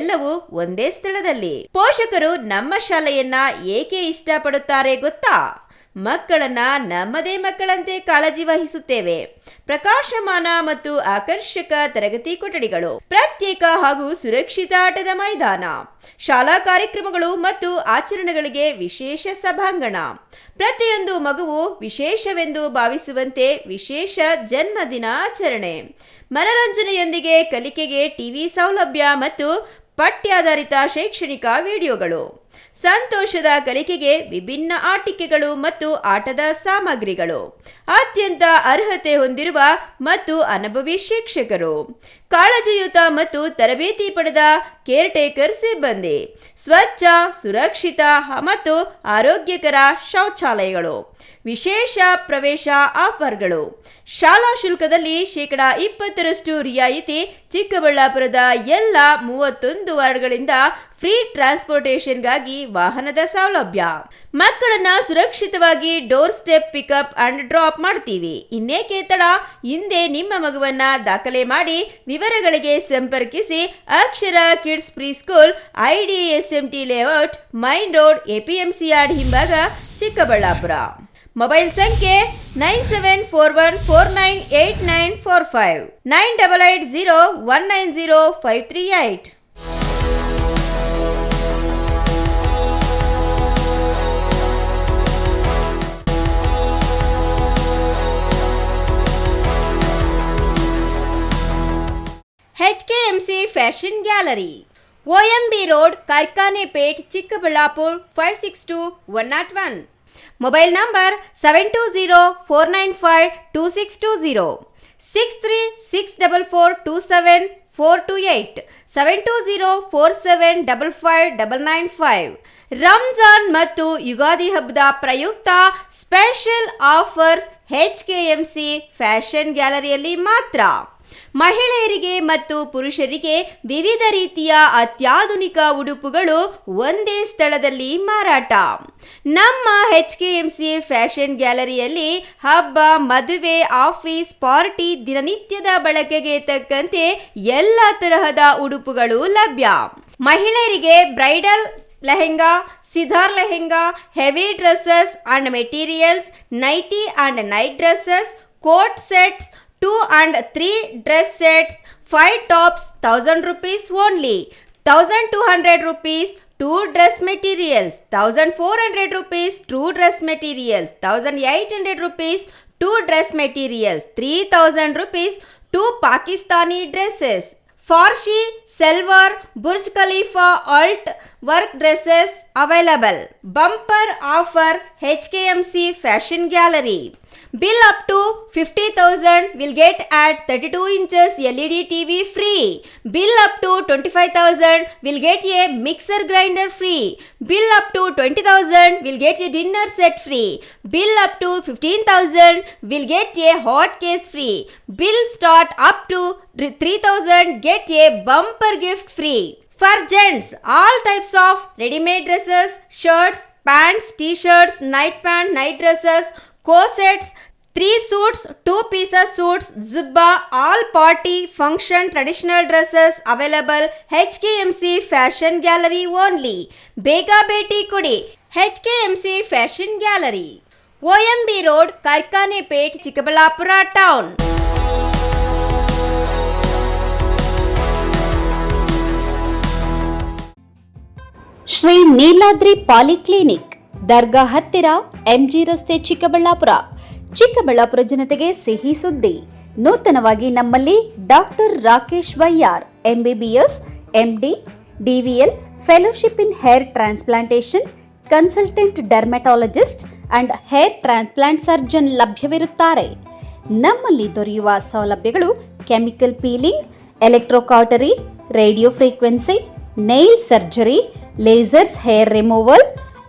ಎಲ್ಲವೂ ಒಂದೇ ಸ್ಥಳದಲ್ಲಿ. ಪೋಷಕರು ನಮ್ಮ ಶಾಲೆಯನ್ನ ಏಕೆ ಇಷ್ಟಪಡುತ್ತಾರೆ ಗೊತ್ತಾ? ಮಕ್ಕಳನ್ನ ನಮ್ಮದೇ ಮಕ್ಕಳಂತೆ ಕಾಳಜಿ ವಹಿಸುತ್ತೇವೆ. ಪ್ರಕಾಶಮಾನ ಮತ್ತು ಆಕರ್ಷಕ ತರಗತಿ ಕೊಠಡಿಗಳು, ಪ್ರತ್ಯೇಕ ಹಾಗೂ ಸುರಕ್ಷಿತ ಆಟದ ಮೈದಾನ, ಶಾಲಾ ಕಾರ್ಯಕ್ರಮಗಳು ಮತ್ತು ಆಚರಣೆಗಳಿಗೆ ವಿಶೇಷ ಸಭಾಂಗಣ, ಪ್ರತಿಯೊಂದು ಮಗುವು ವಿಶೇಷವೆಂದು ಭಾವಿಸುವಂತೆ ವಿಶೇಷ ಜನ್ಮದಿನ ಆಚರಣೆ, ಮನರಂಜನೆಯೊಂದಿಗೆ ಕಲಿಕೆಗೆ ಟಿವಿ ಸೌಲಭ್ಯ ಮತ್ತು ಪಠ್ಯಾಧಾರಿತ ಶೈಕ್ಷಣಿಕ ವಿಡಿಯೋಗಳು, ಸಂತೋಷದ ಕಲಿಕೆಗೆ ವಿಭಿನ್ನ ಆಟಿಕೆಗಳು ಮತ್ತು ಆಟದ ಸಾಮಗ್ರಿಗಳು, ಅತ್ಯಂತ ಅರ್ಹತೆ ಹೊಂದಿರುವ ಮತ್ತು ಅನುಭವಿ ಶಿಕ್ಷಕರು, ಕಾಳಜಿಯುತ ಮತ್ತು ತರಬೇತಿ ಪಡೆದ ಕೇರ್ಟೇಕರ್ ಸಿಬ್ಬಂದಿ, ಸ್ವಚ್ಛ, ಸುರಕ್ಷಿತ ಮತ್ತು ಆರೋಗ್ಯಕರ ಶೌಚಾಲಯಗಳು, ವಿಶೇಷ ಪ್ರವೇಶ ಆಫರ್ಗಳು, ಶಾಲಾ ಶುಲ್ಕದಲ್ಲಿ 20% ರಿಯಾಯಿತಿ, ಚಿಕ್ಕಬಳ್ಳಾಪುರದ ಎಲ್ಲ 31 ವಾರ್ಡ್ಗಳಿಂದ ಫ್ರೀ ಟ್ರಾನ್ಸ್ಪೋರ್ಟೇಷನ್ಗಾಗಿ ವಾಹನದ ಸೌಲಭ್ಯ. ಮಕ್ಕಳನ್ನ ಸುರಕ್ಷಿತವಾಗಿ door step pickup and drop ಮಾಡ್ತೀವಿ. ಇನ್ನೇಕೆ ತಡ? ಹಿಂದೆ ನಿಮ್ಮ ಮಗುವನ್ನ ದಾಖಲೆ ಮಾಡಿ. ವಿವರಗಳಿಗೆ ಸಂಪರ್ಕಿಸಿ Akshara kids preschool, IDSMT layout, main road, APMC yard ಹಿಂಭಾಗ, ಚಿಕ್ಕಬಳ್ಳಾಪುರ. ಮೊಬೈಲ್ ಸಂಖ್ಯೆ 9741498945, 9880190538. HKMC fashion gallery, OMB Road, Karkanepet, Chikkaballapur 562-101. Mobile number 720-495-2620, 63-644-27428, 720-4755-995. Ramzan ಮತ್ತು ಯುಗಾದಿ ಹಬ್ಬದ ಪ್ರಯುಕ್ತ ಸ್ಪೆಷಲ್ ಆಫರ್ಸ್ HKMC ಫ್ಯಾಷನ್ ಗ್ಯಾಲರಿಯಲ್ಲಿ ಮಾತ್ರ. ಮಹಿಳೆಯರಿಗೆ ಮತ್ತು ಪುರುಷರಿಗೆ ವಿವಿಧ ರೀತಿಯ ಅತ್ಯಾಧುನಿಕ ಉಡುಪುಗಳು ಒಂದೇ ಸ್ಥಳದಲ್ಲಿ ಮಾರಾಟ. ನಮ್ಮ HKMC ಫ್ಯಾಷನ್ ಗ್ಯಾಲರಿಯಲ್ಲಿ ಹಬ್ಬ, ಮದುವೆ, ಆಫೀಸ್, ಪಾರ್ಟಿ, ದಿನನಿತ್ಯದ ಬಳಕೆಗೆ ತಕ್ಕಂತೆ ಎಲ್ಲ ತರಹದ ಉಡುಪುಗಳು ಲಭ್ಯ. ಮಹಿಳೆಯರಿಗೆ ಬ್ರೈಡಲ್ ಲೆಹೆಂಗಾ, ಸಿಧಾರ್ lehenga, heavy dresses and materials, nighty and night dresses, coat sets, 2 and 3 dress sets, 5 tops, 1000 rupees only, 1200 rupees 2 dress materials, 1400 rupees 2 dress materials, 1800 rupees 2 dress materials, 3000 rupees 2 Pakistani dresses. Farshi, Silver, Burj Khalifa, Alt work dresses available. Bumper offer HKMC Fashion Gallery. Bill up to 50,000 will get at 32 inches LED TV free. Bill up to 25,000 will get a mixer grinder free. Bill up to 20,000 will get a dinner set free. Bill up to 15,000 will get a hot case free. Bill start up to 3,000 get a bumper gift free. For gents, all types of ready-made dresses, shirts, pants, t-shirts, night pant, night dresses, corsets, 3 suits, 2 pieces suits, zibba, all party, function, traditional dresses available. HKMC Fashion Gallery only. Bega Beti Kudi. HKMC Fashion Gallery. OMB Road, Karkanepet, Chikkaballapura Town. Shri Neeladri polyclinic, ದರ್ಗಾ ಹತ್ತಿರ, MG ರಸ್ತೆ, ಚಿಕ್ಕಬಳ್ಳಾಪುರ. ಚಿಕ್ಕಬಳ್ಳಾಪುರ ಜನತೆಗೆ ಸಿಹಿ ಸುದ್ದಿ. ನೂತನವಾಗಿ ನಮ್ಮಲ್ಲಿ doctor Rakesh Vaiyar MBBS, MD, DVL, fellowship in hair transplantation, consultant dermatologist and hair transplant surgeon ಲಭ್ಯವಿರುತ್ತಾರೆ. ನಮ್ಮಲ್ಲಿ ದೊರೆಯುವ ಸೌಲಭ್ಯಗಳು chemical peeling, electrocautery, radio frequency, nail surgery, lasers hair removal,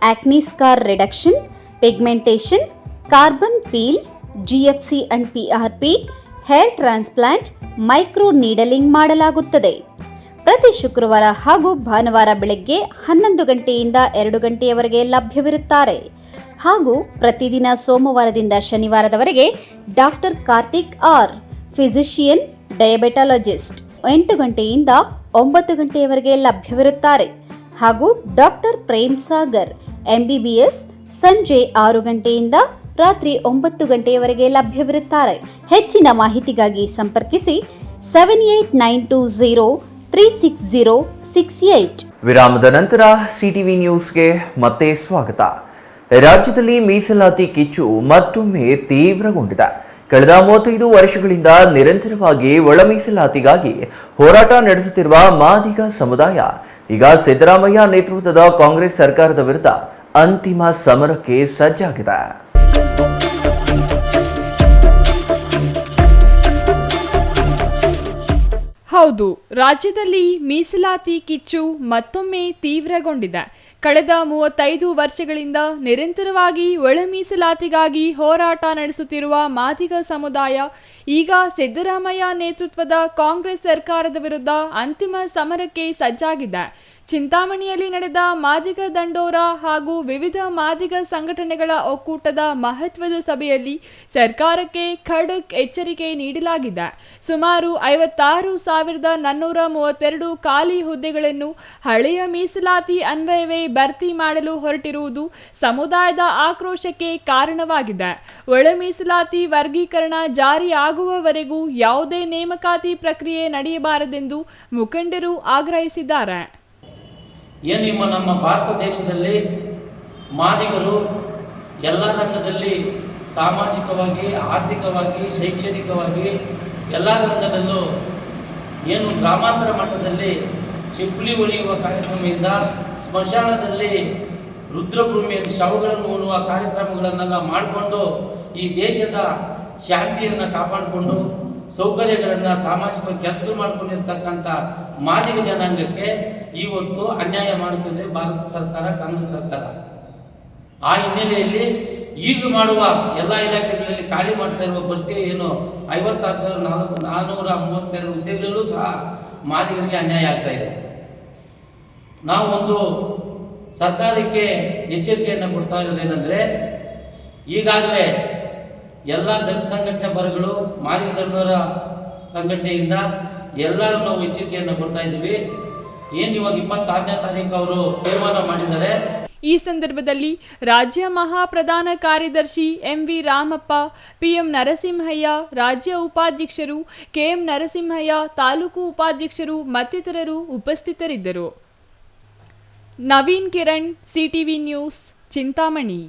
acne scar reduction, pigmentation, carbon peel, GFC and PRP, hair transplant, microneedling ಮಾಡಲಾಗುತ್ತದೆ. ಪ್ರತಿ ಶುಕ್ರವಾರ ಹಾಗೂ ಭಾನುವಾರ ಬೆಳಗ್ಗೆ 11 ಗಂಟೆಯಿಂದ 2 ಗಂಟೆಯವರೆಗೆ ಲಭ್ಯವಿರುತ್ತಾರೆ. ಹಾಗೂ ಪ್ರತಿದಿನ ಸೋಮವಾರದಿಂದ ಶನಿವಾರದವರೆಗೆ ಡಾಕ್ಟರ್ ಕಾರ್ತಿಕ್ ಆರ್, ಫಿಸಿಷಿಯನ್, ಡಯಾಬೆಟಾಲಜಿಸ್ಟ್ 8 ಗಂಟೆಯಿಂದ 9 ಗಂಟೆಯವರೆಗೆ ಲಭ್ಯವಿರುತ್ತಾರೆ. ಹಾಗೂ ಡಾಕ್ಟರ್ ಪ್ರೇಮ್ ಸಾಗರ್ MBBS ಸಂಜೆ 6 ಗಂಟೆಯಿಂದ ರಾತ್ರಿ 9 ಗಂಟೆಯವರೆಗೆ ಲಭ್ಯವಿರುತ್ತಾರೆ. ಹೆಚ್ಚಿನ ಮಾಹಿತಿಗಾಗಿ ಸಂಪರ್ಕಿಸಿ 7892036068. ವಿರಾಮದ ನಂತರ CTV ನ್ಯೂಸ್ಗೆ ಮತ್ತೆ ಸ್ವಾಗತ. ರಾಜ್ಯದಲ್ಲಿ ಮೀಸಲಾತಿ ಕಿಚ್ಚು ಮತ್ತೊಮ್ಮೆ ತೀವ್ರಗೊಂಡಿದೆ. ಕಳೆದ 35 ವರ್ಷಗಳಿಂದ ನಿರಂತರವಾಗಿ ಒಳ ಮೀಸಲಾತಿಗಾಗಿ ಹೋರಾಟ ನಡೆಸುತ್ತಿರುವ ಮಾದಿಗ ಸಮುದಾಯ ಈಗ ಸಿದ್ದರಾಮಯ್ಯ ನೇತೃತ್ವದ ಕಾಂಗ್ರೆಸ್ ಸರ್ಕಾರದ ವಿರುದ್ಧ ಅಂತಿಮ ಸಮರಕ್ಕೆ ಸಜ್ಜಾಗಿದೆ. ಹೌದು, ರಾಜ್ಯದಲ್ಲಿ ಮೀಸಲಾತಿ ಕಿಚ್ಚು ಮತ್ತೊಮ್ಮೆ ತೀವ್ರಗೊಂಡಿದೆ. ಕಳೆದ 35 ವರ್ಷಗಳಿಂದ ನಿರಂತರವಾಗಿ ಒಳ ಮೀಸಲಾತಿಗಾಗಿ ಹೋರಾಟ ನಡೆಸುತ್ತಿರುವ ಮಾದಿಗ ಸಮುದಾಯ ಈಗ ಸಿದ್ದರಾಮಯ್ಯ ನೇತೃತ್ವದ ಕಾಂಗ್ರೆಸ್ ಸರ್ಕಾರದ ವಿರುದ್ಧ ಅಂತಿಮ ಸಮರಕ್ಕೆ ಸಜ್ಜಾಗಿದೆ. ಚಿಂತಾಮಣಿಯಲ್ಲಿ ನಡೆದ ಮಾದಿಗ ದಂಡೋರ ಹಾಗೂ ವಿವಿಧ ಮಾದಿಗ ಸಂಘಟನೆಗಳ ಒಕ್ಕೂಟದ ಮಹತ್ವದ ಸಭೆಯಲ್ಲಿ ಸರ್ಕಾರಕ್ಕೆ ಖಡಕ್ ಎಚ್ಚರಿಕೆ ನೀಡಲಾಗಿದೆ. ಸುಮಾರು 56,432 ಖಾಲಿ ಹುದ್ದೆಗಳನ್ನು ಹಳೆಯ ಮೀಸಲಾತಿ ಅನ್ವಯವೇ ಭರ್ತಿ ಮಾಡಲು ಹೊರಟಿರುವುದು ಸಮುದಾಯದ ಆಕ್ರೋಶಕ್ಕೆ ಕಾರಣವಾಗಿದೆ. ಒಳ ಮೀಸಲಾತಿ ವರ್ಗೀಕರಣ ಜಾರಿಯಾಗುವವರೆಗೂ ಯಾವುದೇ ನೇಮಕಾತಿ ಪ್ರಕ್ರಿಯೆ ನಡೆಯಬಾರದೆಂದು ಮುಖಂಡರು ಆಗ್ರಹಿಸಿದ್ದಾರೆ. ಏನು ನಮ್ಮ ಭಾರತ ದೇಶದಲ್ಲಿ ಮಾದಿಗರು ಎಲ್ಲ ರಂಗದಲ್ಲಿ ಸಾಮಾಜಿಕವಾಗಿ, ಆರ್ಥಿಕವಾಗಿ, ಶೈಕ್ಷಣಿಕವಾಗಿ ಎಲ್ಲ ರಂಗದಲ್ಲೂ ಏನು ಗ್ರಾಮಾಂತರ ಮಟ್ಟದಲ್ಲಿ ಚಿಪ್ಪಲಿ ಹೊಲಿಯುವ ಕಾರ್ಯಕ್ರಮದಿಂದ ಸ್ಮಶಾನದಲ್ಲಿ ರುದ್ರಭೂಮಿಯಲ್ಲಿ ಶವಗಳನ್ನು ಉಳುವ ಕಾರ್ಯಕ್ರಮಗಳನ್ನೆಲ್ಲ ಮಾಡಿಕೊಂಡು ಈ ದೇಶದ ಶಾಂತಿಯನ್ನು ಕಾಪಾಡಿಕೊಂಡು ಸೌಕರ್ಯಗಳನ್ನು ಸಾಮಾಜಿಕ ಕೆಲಸಗಳು ಮಾಡಿಕೊಂಡಿರ್ತಕ್ಕಂಥ ಮಾದಿಗ ಜನಾಂಗಕ್ಕೆ ಇವತ್ತು ಅನ್ಯಾಯ ಮಾಡುತ್ತಿದೆ ಭಾರತ ಸರ್ಕಾರ, ಕಾಂಗ್ರೆಸ್ ಸರ್ಕಾರ. ಆ ಹಿನ್ನೆಲೆಯಲ್ಲಿ ಈಗ ಮಾಡುವ ಎಲ್ಲ ಇಲಾಖೆಗಳಲ್ಲಿ ಖಾಲಿ ಮಾಡ್ತಾ ಇರುವ ಭರ್ತಿ ಏನು 56,432 ಹುದ್ದೆಗಳಲ್ಲೂ ಸಹ ಮಾದಿಗರಿಗೆ ಅನ್ಯಾಯ ಆಗ್ತಾ ಇದೆ. ನಾವು ಒಂದು ಸರ್ಕಾರಕ್ಕೆ ಎಚ್ಚರಿಕೆಯನ್ನು ಕೊಡ್ತಾ ಇರೋದೇನೆಂದರೆ, ಈಗಾಗಲೇ ಎಲ್ಲ ದಲಿತ ಸಂಘಟನೆ ಬರಗಳು ಮಾದಿಗ ಧರ್ಮದವರ ಸಂಘಟನೆಯಿಂದ ಎಲ್ಲರೂ ನಾವು ಎಚ್ಚರಿಕೆಯನ್ನು ಕೊಡ್ತಾ ಇದ್ದೀವಿ. ಏನು ಇವಾಗ 26ನೇ ತಾರೀಕು ಅವರು ತೀರ್ಮಾನ ಮಾಡಿದ್ದಾರೆ. ಈ ಸಂದರ್ಭದಲ್ಲಿ ರಾಜ್ಯ ಮಹಾಪ್ರಧಾನ ಕಾರ್ಯದರ್ಶಿ ಎಂವಿ ರಾಮಪ್ಪ, ಪಿಎಂ ನರಸಿಂಹಯ್ಯ, ರಾಜ್ಯ ಉಪಾಧ್ಯಕ್ಷರು ಕೆಎಂ ನರಸಿಂಹಯ್ಯ, ತಾಲೂಕು ಉಪಾಧ್ಯಕ್ಷರು ಮತ್ತಿತರರು ಉಪಸ್ಥಿತರಿದ್ದರು. Naveen Kiran, CTV news, Chintamani.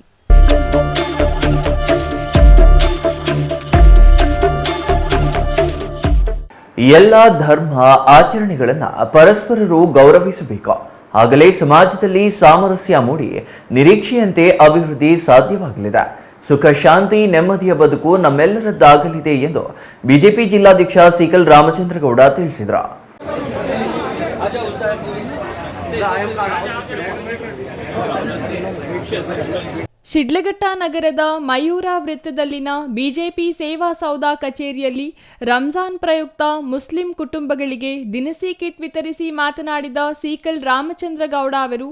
ಎಲ್ಲ ಧರ್ಮ ಆಚರಣೆಗಳನ್ನು ಪರಸ್ಪರರು ಗೌರವಿಸಬೇಕು. ಆಗಲೇ ಸಮಾಜದಲ್ಲಿ ಸಾಮರಸ್ಯ ಮೂಡಿ ನಿರೀಕ್ಷೆಯಂತೆ ಅಭಿವೃದ್ಧಿ ಸಾಧ್ಯವಾಗಲಿದೆ. ಸುಖ, ಶಾಂತಿ, ನೆಮ್ಮದಿಯ ಬದುಕು ನಮ್ಮೆಲ್ಲರದ್ದಾಗಲಿದೆ ಎಂದು ಬಿಜೆಪಿ ಜಿಲ್ಲಾಧ್ಯಕ್ಷ ಸಿಕಲ್ ರಾಮಚಂದ್ರಗೌಡ ತಿಳಿಸಿದರು. ಶಿಡ್ಲಘಟ್ಟ ನಗರದ ಮಯೂರ ವೃತ್ತದಲ್ಲಿನ ಬಿಜೆಪಿ ಸೇವಾ ಸೌಧ ಕಚೇರಿಯಲ್ಲಿ ರಂಜಾನ್ ಪ್ರಯುಕ್ತ ಮುಸ್ಲಿಂ ಕುಟುಂಬಗಳಿಗೆ ದಿನಸಿ ಕಿಟ್ ವಿತರಿಸಿ ಮಾತನಾಡಿದ ಸೀಕಲ್ ರಾಮಚಂದ್ರಗೌಡ ಅವರು,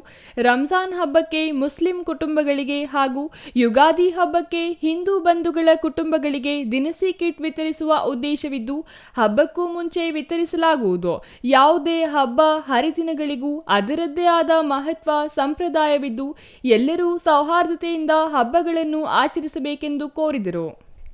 ರಂಜಾನ್ ಹಬ್ಬಕ್ಕೆ ಮುಸ್ಲಿಂ ಕುಟುಂಬಗಳಿಗೆ ಹಾಗೂ ಯುಗಾದಿ ಹಬ್ಬಕ್ಕೆ ಹಿಂದೂ ಬಂಧುಗಳ ಕುಟುಂಬಗಳಿಗೆ ದಿನಸಿ ಕಿಟ್ ವಿತರಿಸುವ ಉದ್ದೇಶವಿದ್ದು, ಹಬ್ಬಕ್ಕೂ ಮುಂಚೆ ವಿತರಿಸಲಾಗುವುದು. ಯಾವುದೇ ಹಬ್ಬ ಹರಿದಿನಗಳಿಗೂ ಅದರದ್ದೇ ಆದ ಮಹತ್ವ, ಸಂಪ್ರದಾಯವಿದ್ದು ಎಲ್ಲರೂ ಸೌಹಾರ್ದತೆಯಿಂದ ಹಬ್ಬಗಳನ್ನು ಆಚರಿಸಬೇಕೆಂದು ಕೋರಿದರು.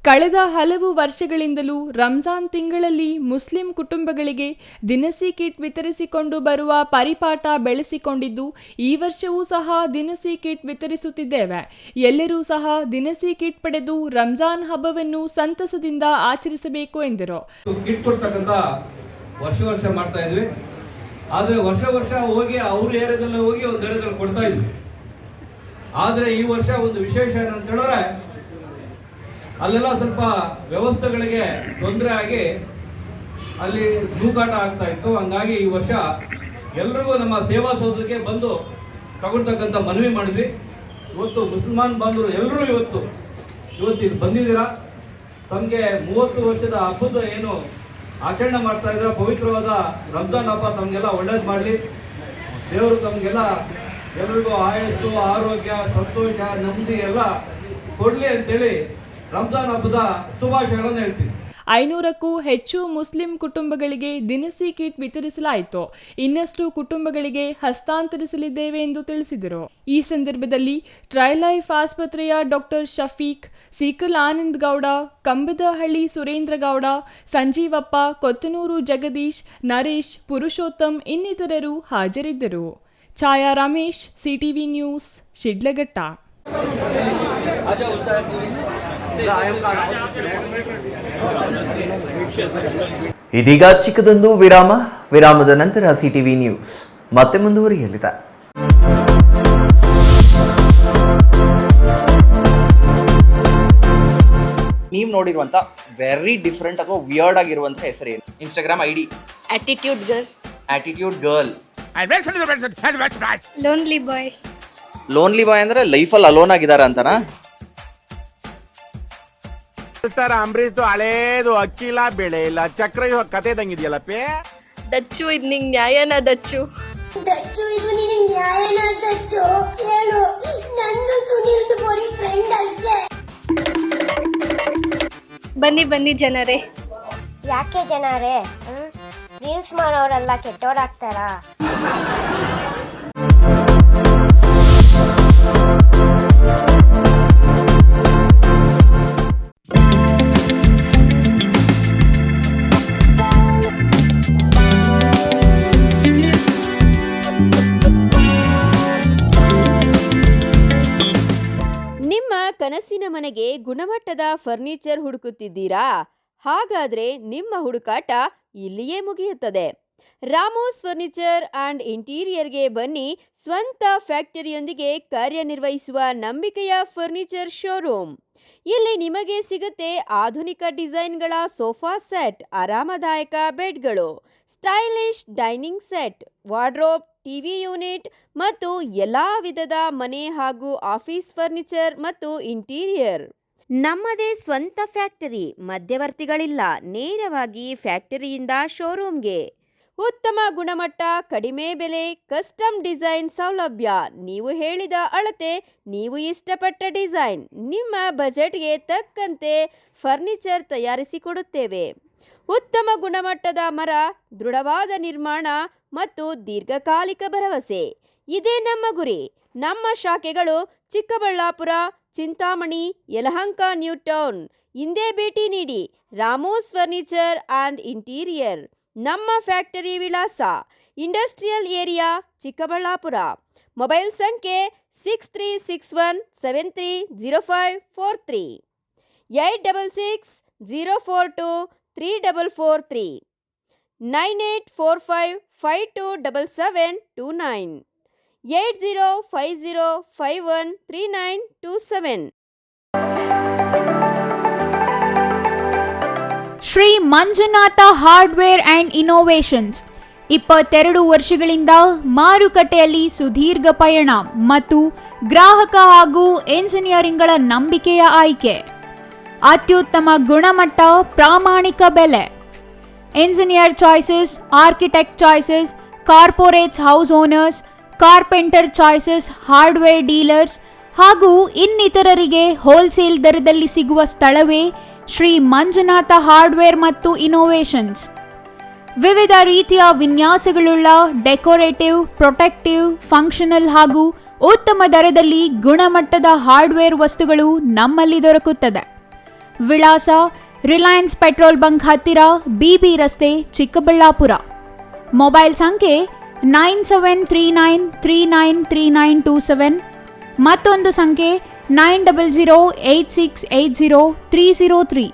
ಕಳೆದ ಹಲವು ವರ್ಷಗಳಿಂದಲೂ ರಂಜಾನ್ ತಿಂಗಳಲ್ಲಿ ಮುಸ್ಲಿಂ ಕುಟುಂಬಗಳಿಗೆ ದಿನಸಿ ಕಿಟ್ ವಿತರಿಸಿಕೊಂಡು ಬರುವ ಪರಿಪಾಠ ಬೆಳೆಸಿಕೊಂಡಿದ್ದು, ಈ ವರ್ಷವೂ ಸಹ ದಿನಸಿ ಕಿಟ್ ವಿತರಿಸುತ್ತಿದ್ದೇವೆ. ಎಲ್ಲರೂ ಸಹ ದಿನಸಿ ಕಿಟ್ ಪಡೆದು ರಂಜಾನ್ ಹಬ್ಬವನ್ನು ಸಂತಸದಿಂದ ಆಚರಿಸಬೇಕು ಎಂದರು. ಕಿಟ್ ಕೊಡ್ತಕ್ಕಂಥ ವರ್ಷ ಮಾಡ್ತಾ ಇದ್ವಿ. ಆದರೆ ವರ್ಷ ಹೋಗಿ ಅವ್ರ ಏರಿಯಾದಲ್ಲಿ ಹೋಗಿ ಒಂದು ಏರಿಯಾದಲ್ಲಿ ಕೊಡ್ತಾ ಇದ್ವಿ. ಆದರೆ ಈ ವರ್ಷ ಒಂದು ವಿಶೇಷ ಏನಂತ ಹೇಳಿದ್ರೆ, ಅಲ್ಲೆಲ್ಲ ಸ್ವಲ್ಪ ವ್ಯವಸ್ಥೆಗಳಿಗೆ ತೊಂದರೆ ಆಗಿ ಅಲ್ಲಿ ನೂಕಾಟ ಆಗ್ತಾ ಇತ್ತು. ಹಂಗಾಗಿ ಈ ವರ್ಷ ಎಲ್ರಿಗೂ ನಮ್ಮ ಸೇವಾ ಸೌಧಕ್ಕೆ ಬಂದು ತಗೊಳ್ತಕ್ಕಂಥ ಮನವಿ ಮಾಡಿದ್ವಿ. ಇವತ್ತು ಮುಸಲ್ಮಾನ್ ಬಾಂಧವರು ಎಲ್ಲರೂ ಇವತ್ತು ಇಲ್ಲಿ ಬಂದಿದ್ದೀರಾ. ತಮಗೆ 30 ವರ್ಷದ ಹಬ್ಬದ ಏನು ಆಚರಣೆ ಮಾಡ್ತಾ ಇದ್ದಾರೆ, ಪವಿತ್ರವಾದ ರಂಜಾನ್ ಹಬ್ಬ ತಮಗೆಲ್ಲ ಒಳ್ಳೇದು ಮಾಡಲಿ. ದೇವರು ತಮಗೆಲ್ಲ ಎಲ್ರಿಗೂ ಆಯಸ್ಸು, ಆರೋಗ್ಯ, ಸಂತೋಷ, ನೆಮ್ಮದಿ ಎಲ್ಲ ಕೊಡಲಿ ಅಂತೇಳಿ ರಂಜಾನ್ ಹಬ್ಬದ ಶುಭಾಶಯಗಳನ್ನು ಹೇಳ್ತೀನಿ. 500ಕ್ಕೂ ಹೆಚ್ಚು ಮುಸ್ಲಿಂ ಕುಟುಂಬಗಳಿಗೆ ದಿನಸಿ ಕಿಟ್ ವಿತರಿಸಲಾಯಿತು. ಇನ್ನಷ್ಟು ಕುಟುಂಬಗಳಿಗೆ ಹಸ್ತಾಂತರಿಸಲಿದ್ದೇವೆ ಎಂದು ತಿಳಿಸಿದರು. ಈ ಸಂದರ್ಭದಲ್ಲಿ ಟ್ರೈಲೈಫ್ ಆಸ್ಪತ್ರೆಯ ಡಾಕ್ಟರ್ ಶಫೀಕ್, ಸೀಕಲ್ ಆನಂದ್ ಗೌಡ, ಕಂಬದಹಳ್ಳಿ ಸುರೇಂದ್ರ ಗೌಡ, ಸಂಜೀವಪ್ಪ, ಕೊತ್ತನೂರು ಜಗದೀಶ್, ನರೇಶ್, ಪುರುಷೋತ್ತಮ್ ಇನ್ನಿತರರು ಹಾಜರಿದ್ದರು. ಛಾಯಾ ರಮೇಶ್, ಸಿಟಿವಿ ನ್ಯೂಸ್, ಶಿಡ್ಲಘಟ್ಟ. ಇದೀಗ ಚಿಕ್ಕದೊಂದು ವಿರಾಮದ ನಂತರ ಸಿಟಿವಿ ನ್ಯೂಸ್ ಮತ್ತೆ ಮುಂದುವರಿಯಲಿದೆ. ನೀವು ನೋಡಿರುವಂತ ವೆರಿ ಡಿಫ್ರೆಂಟ್ ಅಥವಾ ವಿಯರ್ಡ್ ಆಗಿರುವಂತ ಹೆಸರು ಏನು? Instagram ID attitude girl. Lonely boy ಅಂದ್ರೆ ಲೈಫಲ್ಲಿ ಅಲೋನ್ ಆಗಿದಾರ ಅಂತನಾ? ಸರ್, ಅಂಬರೀಶ್ ಹಳೇದು ಅಕ್ಕಿ ಇಲ್ಲ, ಬೆಳೆ ಇಲ್ಲ, ಚಕ್ರ ಕತೆ ಇದಂಗಿದೆಯಲ್ಲಪ್ಪೆ. ದಚ್ಚು ಇದು ನಿಂಗೆ ನ್ಯಾಯನ ದಚ್ಚು? ಇದು ನಿನಗೆ ನ್ಯಾಯನ ದಚ್ಚು? ಹೇಳು, ನಂದು ಸುನಿಲ್ ಬರೀ ಫ್ರೆಂಡ್ ಅಷ್ಟೇ. ಬನ್ನಿ ಜನರೇ. ಯಾಕೆ ಜನರೇ? ರೀಲ್ಸ್ ಮಾಡೋರೆಲ್ಲ ಕೆಟ್ಟೋರಾಗ್ತಾರಾ? ನಿಮ್ಮ ಕನಸಿನ ಮನೆಗೆ ಗುಣಮಟ್ಟದ ಫರ್ನಿಚರ್ ಹುಡುಕುತ್ತಿದ್ದೀರಾ? ಹಾಗಾದ್ರೆ ನಿಮ್ಮ ಹುಡುಕಾಟ ಇಲ್ಲಿಯೇ ಮುಗಿಯುತ್ತದೆ. ರಾಮೋಸ್ ಫರ್ನಿಚರ್ ಆ್ಯಂಡ್ ಇಂಟೀರಿಯರ್ಗೆ ಬನ್ನಿ. ಸ್ವಂತ ಫ್ಯಾಕ್ಟರಿಯೊಂದಿಗೆ ಕಾರ್ಯನಿರ್ವಹಿಸುವ ನಂಬಿಕೆಯ ಫರ್ನಿಚರ್ ಶೋರೂಮ್. ಇಲ್ಲಿ ನಿಮಗೆ ಸಿಗುತ್ತೆ ಆಧುನಿಕ ಡಿಸೈನ್ಗಳ ಸೋಫಾ ಸೆಟ್, ಆರಾಮದಾಯಕ ಬೆಡ್ಗಳು, stylish dining set, wardrobe, TV unit ಮತ್ತು ಎಲ್ಲ ವಿಧದ ಮನೆ ಹಾಗೂ ಆಫೀಸ್ ಫರ್ನಿಚರ್ ಮತ್ತು ಇಂಟೀರಿಯರ್. ನಮ್ಮದೇ ಸ್ವಂತ ಫ್ಯಾಕ್ಟರಿ, ಮಧ್ಯವರ್ತಿಗಳಿಲ್ಲ. ನೇರವಾಗಿ ಫ್ಯಾಕ್ಟರಿಯಿಂದ ಶೋರೂಮ್ಗೆ. ಉತ್ತಮ ಗುಣಮಟ್ಟ, ಕಡಿಮೆ ಬೆಲೆ, ಕಸ್ಟಮ್ ಡಿಸೈನ್ ಸೌಲಭ್ಯ. ನೀವು ಹೇಳಿದ ಅಳತೆ, ನೀವು ಇಷ್ಟಪಟ್ಟ ಡಿಸೈನ್, ನಿಮ್ಮ ಬಜೆಟ್ಗೆ ತಕ್ಕಂತೆ ಫರ್ನಿಚರ್ ತಯಾರಿಸಿಕೊಡುತ್ತೇವೆ. ಉತ್ತಮ ಗುಣಮಟ್ಟದ ಮರ, ದೃಢವಾದ ನಿರ್ಮಾಣ ಮತ್ತು ದೀರ್ಘಕಾಲಿಕ ಭರವಸೆ, ಇದೇ ನಮ್ಮ ಗುರಿ. ನಮ್ಮ ಶಾಖೆಗಳು ಚಿಕ್ಕಬಳ್ಳಾಪುರ, ಚಿಂತಾಮಣಿ, ಯಲಹಂಕ, ನ್ಯೂ ಟೌನ್. ಹಿಂದೆ ಭೇಟಿ ನೀಡಿ. Ramos furniture and interior. ನಮ್ಮ ಫ್ಯಾಕ್ಟರಿ ವಿಳಾಸ ಇಂಡಸ್ಟ್ರಿಯಲ್ ಏರಿಯಾ, ಚಿಕ್ಕಬಳ್ಳಾಪುರ. ಮೊಬೈಲ್ ಸಂಖ್ಯೆ 6361730543, 8660423443, 9845527729, 8050513927. Shri Manjunatha hardware and innovations 22 ವರ್ಷಗಳಿಂದ ಮಾರುಕಟ್ಟೆಯಲ್ಲಿ ಸುದೀರ್ಘ ಪಯಣ ಮತ್ತು ಗ್ರಾಹಕ ಹಾಗೂ ಎಂಜಿನಿಯರಿಂಗ್ಗಳ ನಂಬಿಕೆಯ ಆಯ್ಕೆ. ಅತ್ಯುತ್ತಮ ಗುಣಮಟ್ಟ, ಪ್ರಾಮಾಣಿಕ ಬೆಲೆ. Engineer choices, architect choices, corporates, house owners, carpenter choices, hardware dealers ಹಾಗೂ ಇನ್ನಿತರರಿಗೆ ಹೋಲ್ಸೇಲ್ ದರದಲ್ಲಿ ಸಿಗುವ ಸ್ಥಳವೇ ಶ್ರೀ ಮಂಜುನಾಥ ಹಾರ್ಡ್ವೇರ್ ಮತ್ತು ಇನೋವೇಷನ್ಸ್. ವಿವಿಧ ರೀತಿಯ ವಿನ್ಯಾಸಗಳುಳ್ಳ ಡೆಕೋರೇಟಿವ್, ಪ್ರೊಟೆಕ್ಟಿವ್, ಫಂಕ್ಷನಲ್ ಹಾಗೂ ಉತ್ತಮ ದರದಲ್ಲಿ ಗುಣಮಟ್ಟದ ಹಾರ್ಡ್ವೇರ್ ವಸ್ತುಗಳು ನಮ್ಮಲ್ಲಿ ದೊರಕುತ್ತದೆ. ವಿಳಾಸ ರಿಲಯನ್ಸ್ ಪೆಟ್ರೋಲ್ ಬಂಕ್ ಹತ್ತಿರ, ಬಿಬಿ ರಸ್ತೆ, ಚಿಕ್ಕಬಳ್ಳಾಪುರ. ಮೊಬೈಲ್ ಸಂಖ್ಯೆ 9739393927, ಮತ್ತೊಂದು ಸಂಖ್ಯೆ 9008680303.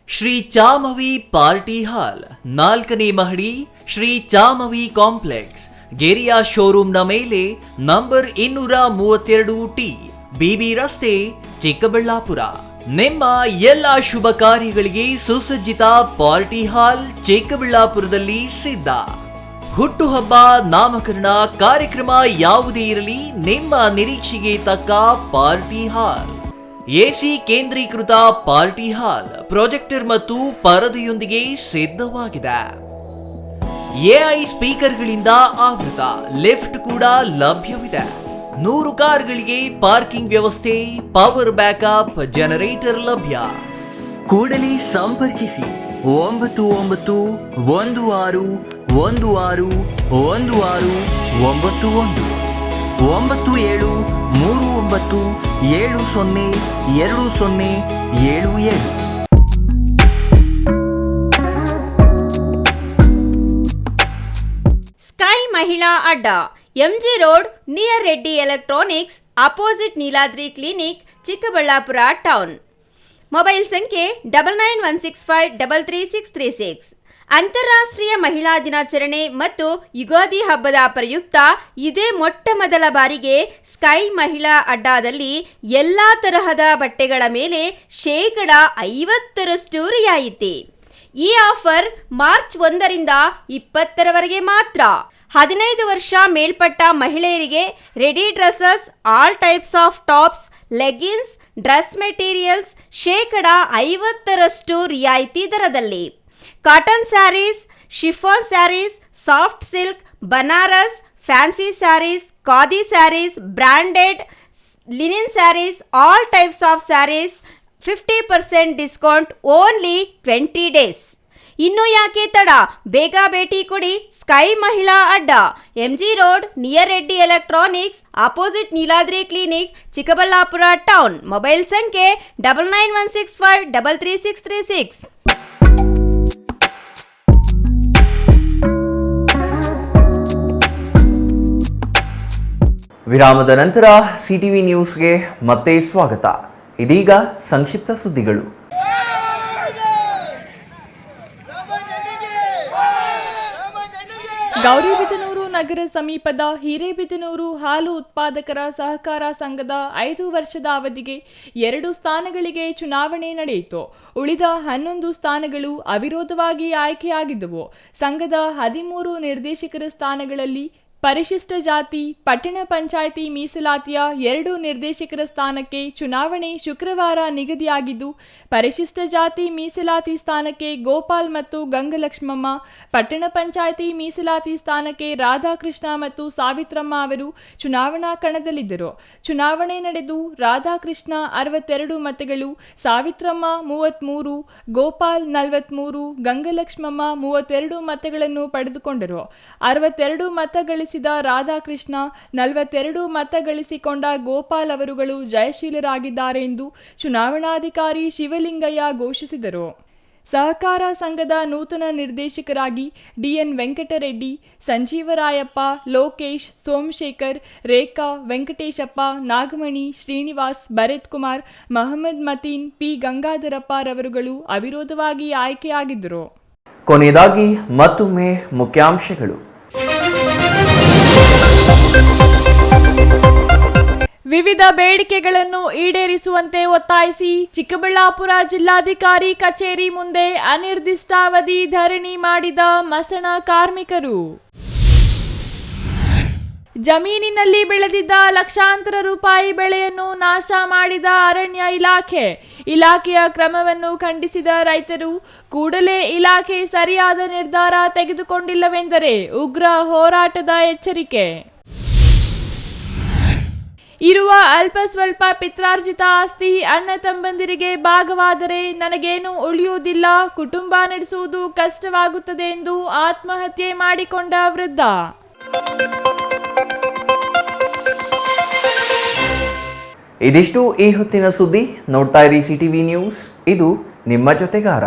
ಶ್ರೀ ಚಾಮವಿ ಪಾರ್ಟಿ ಹಾಲ್, 4ನೇ ಮಹಡಿ, ಶ್ರೀ ಚಾಮವಿ ಕಾಂಪ್ಲೆಕ್ಸ್, ಗೆರಿಯಾ ಶೋರೂಮ್ನ ಮೇಲೆ, ನಂಬರ್ 232T, ಬಿಬಿ ರಸ್ತೆ, ಚಿಕ್ಕಬಳ್ಳಾಪುರ. ನಿಮ್ಮ ಎಲ್ಲ ಶುಭ ಕಾರ್ಯಗಳಿಗೆ ಸುಸಜ್ಜಿತ ಪಾರ್ಟಿ ಹಾಲ್ ಚಿಕ್ಕಬಳ್ಳಾಪುರದಲ್ಲಿ ಸಿದ್ಧ. ಹುಟ್ಟುಹಬ್ಬ, ನಾಮಕರಣ, ಕಾರ್ಯಕ್ರಮ ಯಾವುದೇ ಇರಲಿ, ನಿಮ್ಮ ನಿರೀಕ್ಷೆಗೆ ತಕ್ಕ ಪಾರ್ಟಿ ಹಾಲ್. ಎಸಿ ಕೇಂದ್ರೀಕೃತ ಪಾರ್ಟಿ ಹಾಲ್, ಪ್ರೊಜೆಕ್ಟರ್ ಮತ್ತು ಪರದೆಯೊಂದಿಗೆ ಸಿದ್ಧವಾಗಿದೆ. ಎಐ ಸ್ಪೀಕರ್ಗಳಿಂದ ಆವೃತ, ಲಿಫ್ಟ್ ಕೂಡ ಲಭ್ಯವಿದೆ. 100 ಕಾರ್ಗಳಿಗೆ ಪಾರ್ಕಿಂಗ್ ವ್ಯವಸ್ಥೆ, ಪವರ್ ಬ್ಯಾಕಪ್, ಜನರೇಟರ್ ಲಭ್ಯ. ಕೂಡಲೇ ಸಂಪರ್ಕಿಸಿ 9916161691, 9739702077. Sky Mahila Adda, MG road, near Reddy electronics, opposite Neeladri clinic, Chikkaballapur town. Mobile ಸಂಖ್ಯೆ 9916533636. ಅಂತಾರಾಷ್ಟ್ರೀಯ ಮಹಿಳಾ ದಿನಾಚರಣೆ ಮತ್ತು ಯುಗಾದಿ ಹಬ್ಬದ ಪ್ರಯುಕ್ತ ಇದೇ ಮೊಟ್ಟ ಮೊದಲ ಬಾರಿಗೆ ಸ್ಕೈ ಮಹಿಳಾ ಅಡ್ಡಾದಲ್ಲಿ ಎಲ್ಲ ತರಹದ ಬಟ್ಟೆಗಳ ಮೇಲೆ 50% ರಿಯಾಯಿತಿ. ಈ ಆಫರ್ ಮಾರ್ಚ್ 1ರಿಂದ 20ರವರೆಗೆ ಮಾತ್ರ. 15 ವರ್ಷ ಮೇಲ್ಪಟ್ಟ ಮಹಿಳೆಯರಿಗೆ ready dresses, all types of tops, leggings, dress materials 50% ರಿಯಾಯಿತಿ ದರದಲ್ಲಿ. Cotton saris, chiffon saris, soft silk, Banaras, fancy saris, khadi saris, branded linen saris, all types of saris 50% discount only 20 days. ಇನ್ನು ಯಾಕೆ ತಡ, ಬೇಗ ಭೇಟಿ ಕೊಡಿ. Sky Mahila Adda, MG road, near Reddy electronics, opposite Neeladri clinic, Chikkaballapur town. Mobile ಸಂಖ್ಯೆ 9916533636. ವಿರಾಮದ ನಂತರ ಸಿಟಿವಿ ನ್ಯೂಸ್ಗೆ ಮತ್ತೆ ಸ್ವಾಗತ. ಇದೀಗ ಸಂಕ್ಷಿಪ್ತ ಸುದ್ದಿಗಳು. ಗೌರಿಬಿದನೂರು ನಗರ ಸಮೀಪದ ಹಿರೇಬಿದನೂರು ಹಾಲು ಉತ್ಪಾದಕರ ಸಹಕಾರ ಸಂಘದ 5 ವರ್ಷದ ಅವಧಿಗೆ 2 ಸ್ಥಾನಗಳಿಗೆ ಚುನಾವಣೆ ನಡೆಯಿತು. ಉಳಿದ 11 ಸ್ಥಾನಗಳು ಅವಿರೋಧವಾಗಿ ಆಯ್ಕೆಯಾಗಿದ್ದವು. ಸಂಘದ 13 ನಿರ್ದೇಶಕರ ಸ್ಥಾನಗಳಲ್ಲಿ ಪರಿಶಿಷ್ಟ ಜಾತಿ ಪಟ್ಟಣ ಪಂಚಾಯಿತಿ ಮೀಸಲಾತಿಯ 2 ನಿರ್ದೇಶಕರ ಸ್ಥಾನಕ್ಕೆ ಚುನಾವಣೆ ಶುಕ್ರವಾರ ನಿಗದಿಯಾಗಿದ್ದು, ಪರಿಶಿಷ್ಟ ಜಾತಿ ಮೀಸಲಾತಿ ಸ್ಥಾನಕ್ಕೆ ಗೋಪಾಲ್ ಮತ್ತು ಗಂಗಲಕ್ಷ್ಮಮ್ಮ, ಪಟ್ಟಣ ಪಂಚಾಯಿತಿ ಮೀಸಲಾತಿ ಸ್ಥಾನಕ್ಕೆ ರಾಧಾಕೃಷ್ಣ ಮತ್ತು ಸಾವಿತ್ರಮ್ಮ ಅವರು ಚುನಾವಣಾ ಕಣದಲ್ಲಿದ್ದರು. ಚುನಾವಣೆ ನಡೆದು ರಾಧಾಕೃಷ್ಣ 62 ಮತಗಳು, ಸಾವಿತ್ರಮ್ಮ 33, ಗೋಪಾಲ್ 43, ಗಂಗಲಕ್ಷ್ಮಮ್ಮ 32 ಮತಗಳನ್ನು ಪಡೆದುಕೊಂಡರು. 62 ಮತಗಳ ರಾಧಾಕೃಷ್ಣ 42 ಮತ ಗಳಿಸಿಕೊಂಡ ಗೋಪಾಲ್ ಅವರುಗಳು ಜಯಶೀಲರಾಗಿದ್ದಾರೆ ಎಂದು ಚುನಾವಣಾಧಿಕಾರಿ ಶಿವಲಿಂಗಯ್ಯ ಘೋಷಿಸಿದರು. ಸಹಕಾರ ಸಂಘದ ನೂತನ ನಿರ್ದೇಶಕರಾಗಿ ಡಿಎನ್ ವೆಂಕಟರೆಡ್ಡಿ, ಸಂಜೀವರಾಯಪ್ಪ, ಲೋಕೇಶ್, ಸೋಮಶೇಖರ್, ರೇಖಾ, ವೆಂಕಟೇಶಪ್ಪ, ನಾಗಮಣಿ, ಶ್ರೀನಿವಾಸ್, ಭರತ್ ಕುಮಾರ್, ಮಹಮ್ಮದ್ ಮತೀನ್, ಪಿ ಗಂಗಾಧರಪ್ಪ ರವರುಗಳು ಅವಿರೋಧವಾಗಿ ಆಯ್ಕೆಯಾಗಿದ್ದರು. ಕೊನೆಯದಾಗಿ ಮತ್ತೊಮ್ಮೆ ಮುಖ್ಯಾಂಶಗಳು. ವಿವಿಧ ಬೇಡಿಕೆಗಳನ್ನು ಈಡೇರಿಸುವಂತೆ ಒತ್ತಾಯಿಸಿ ಚಿಕ್ಕಬಳ್ಳಾಪುರ ಜಿಲ್ಲಾಧಿಕಾರಿ ಕಚೇರಿ ಮುಂದೆ ಅನಿರ್ದಿಷ್ಟಾವಧಿ ಧರಣಿ ಮಾಡಿದ ಮಸಣ ಕಾರ್ಮಿಕರು. ಜಮೀನಿನಲ್ಲಿ ಬೆಳೆದಿದ್ದ ಲಕ್ಷಾಂತರ ರೂಪಾಯಿ ಬೆಳೆಯನ್ನು ನಾಶ ಮಾಡಿದ ಅರಣ್ಯ ಇಲಾಖೆಯ ಕ್ರಮವನ್ನು ಖಂಡಿಸಿದ ರೈತರು, ಕೂಡಲೇ ಇಲಾಖೆ ಸರಿಯಾದ ನಿರ್ಧಾರ ತೆಗೆದುಕೊಂಡಿಲ್ಲವೆಂದರೆ ಉಗ್ರ ಹೋರಾಟದ ಎಚ್ಚರಿಕೆ. ಇರುವ ಅಲ್ಪ ಸ್ವಲ್ಪ ಪಿತ್ರಾರ್ಜಿತ ಆಸ್ತಿ ಅಣ್ಣ ತಮ್ಮಂದಿರಿಗೆ ಭಾಗವಾದರೆ ನನಗೇನು ಉಳಿಯುವುದಿಲ್ಲ, ಕುಟುಂಬ ನಡೆಸುವುದು ಕಷ್ಟವಾಗುತ್ತದೆ ಎಂದು ಆತ್ಮಹತ್ಯೆ ಮಾಡಿಕೊಂಡ ವೃದ್ಧ. ಇದಿಷ್ಟು ಈ ಹೊತ್ತಿನ ಸುದ್ದಿ. ನೋಡ್ತಾ ಇರಿ ಸಿಟಿವಿ ನ್ಯೂಸ್, ಇದು ನಿಮ್ಮ ಜೊತೆಗಾರ.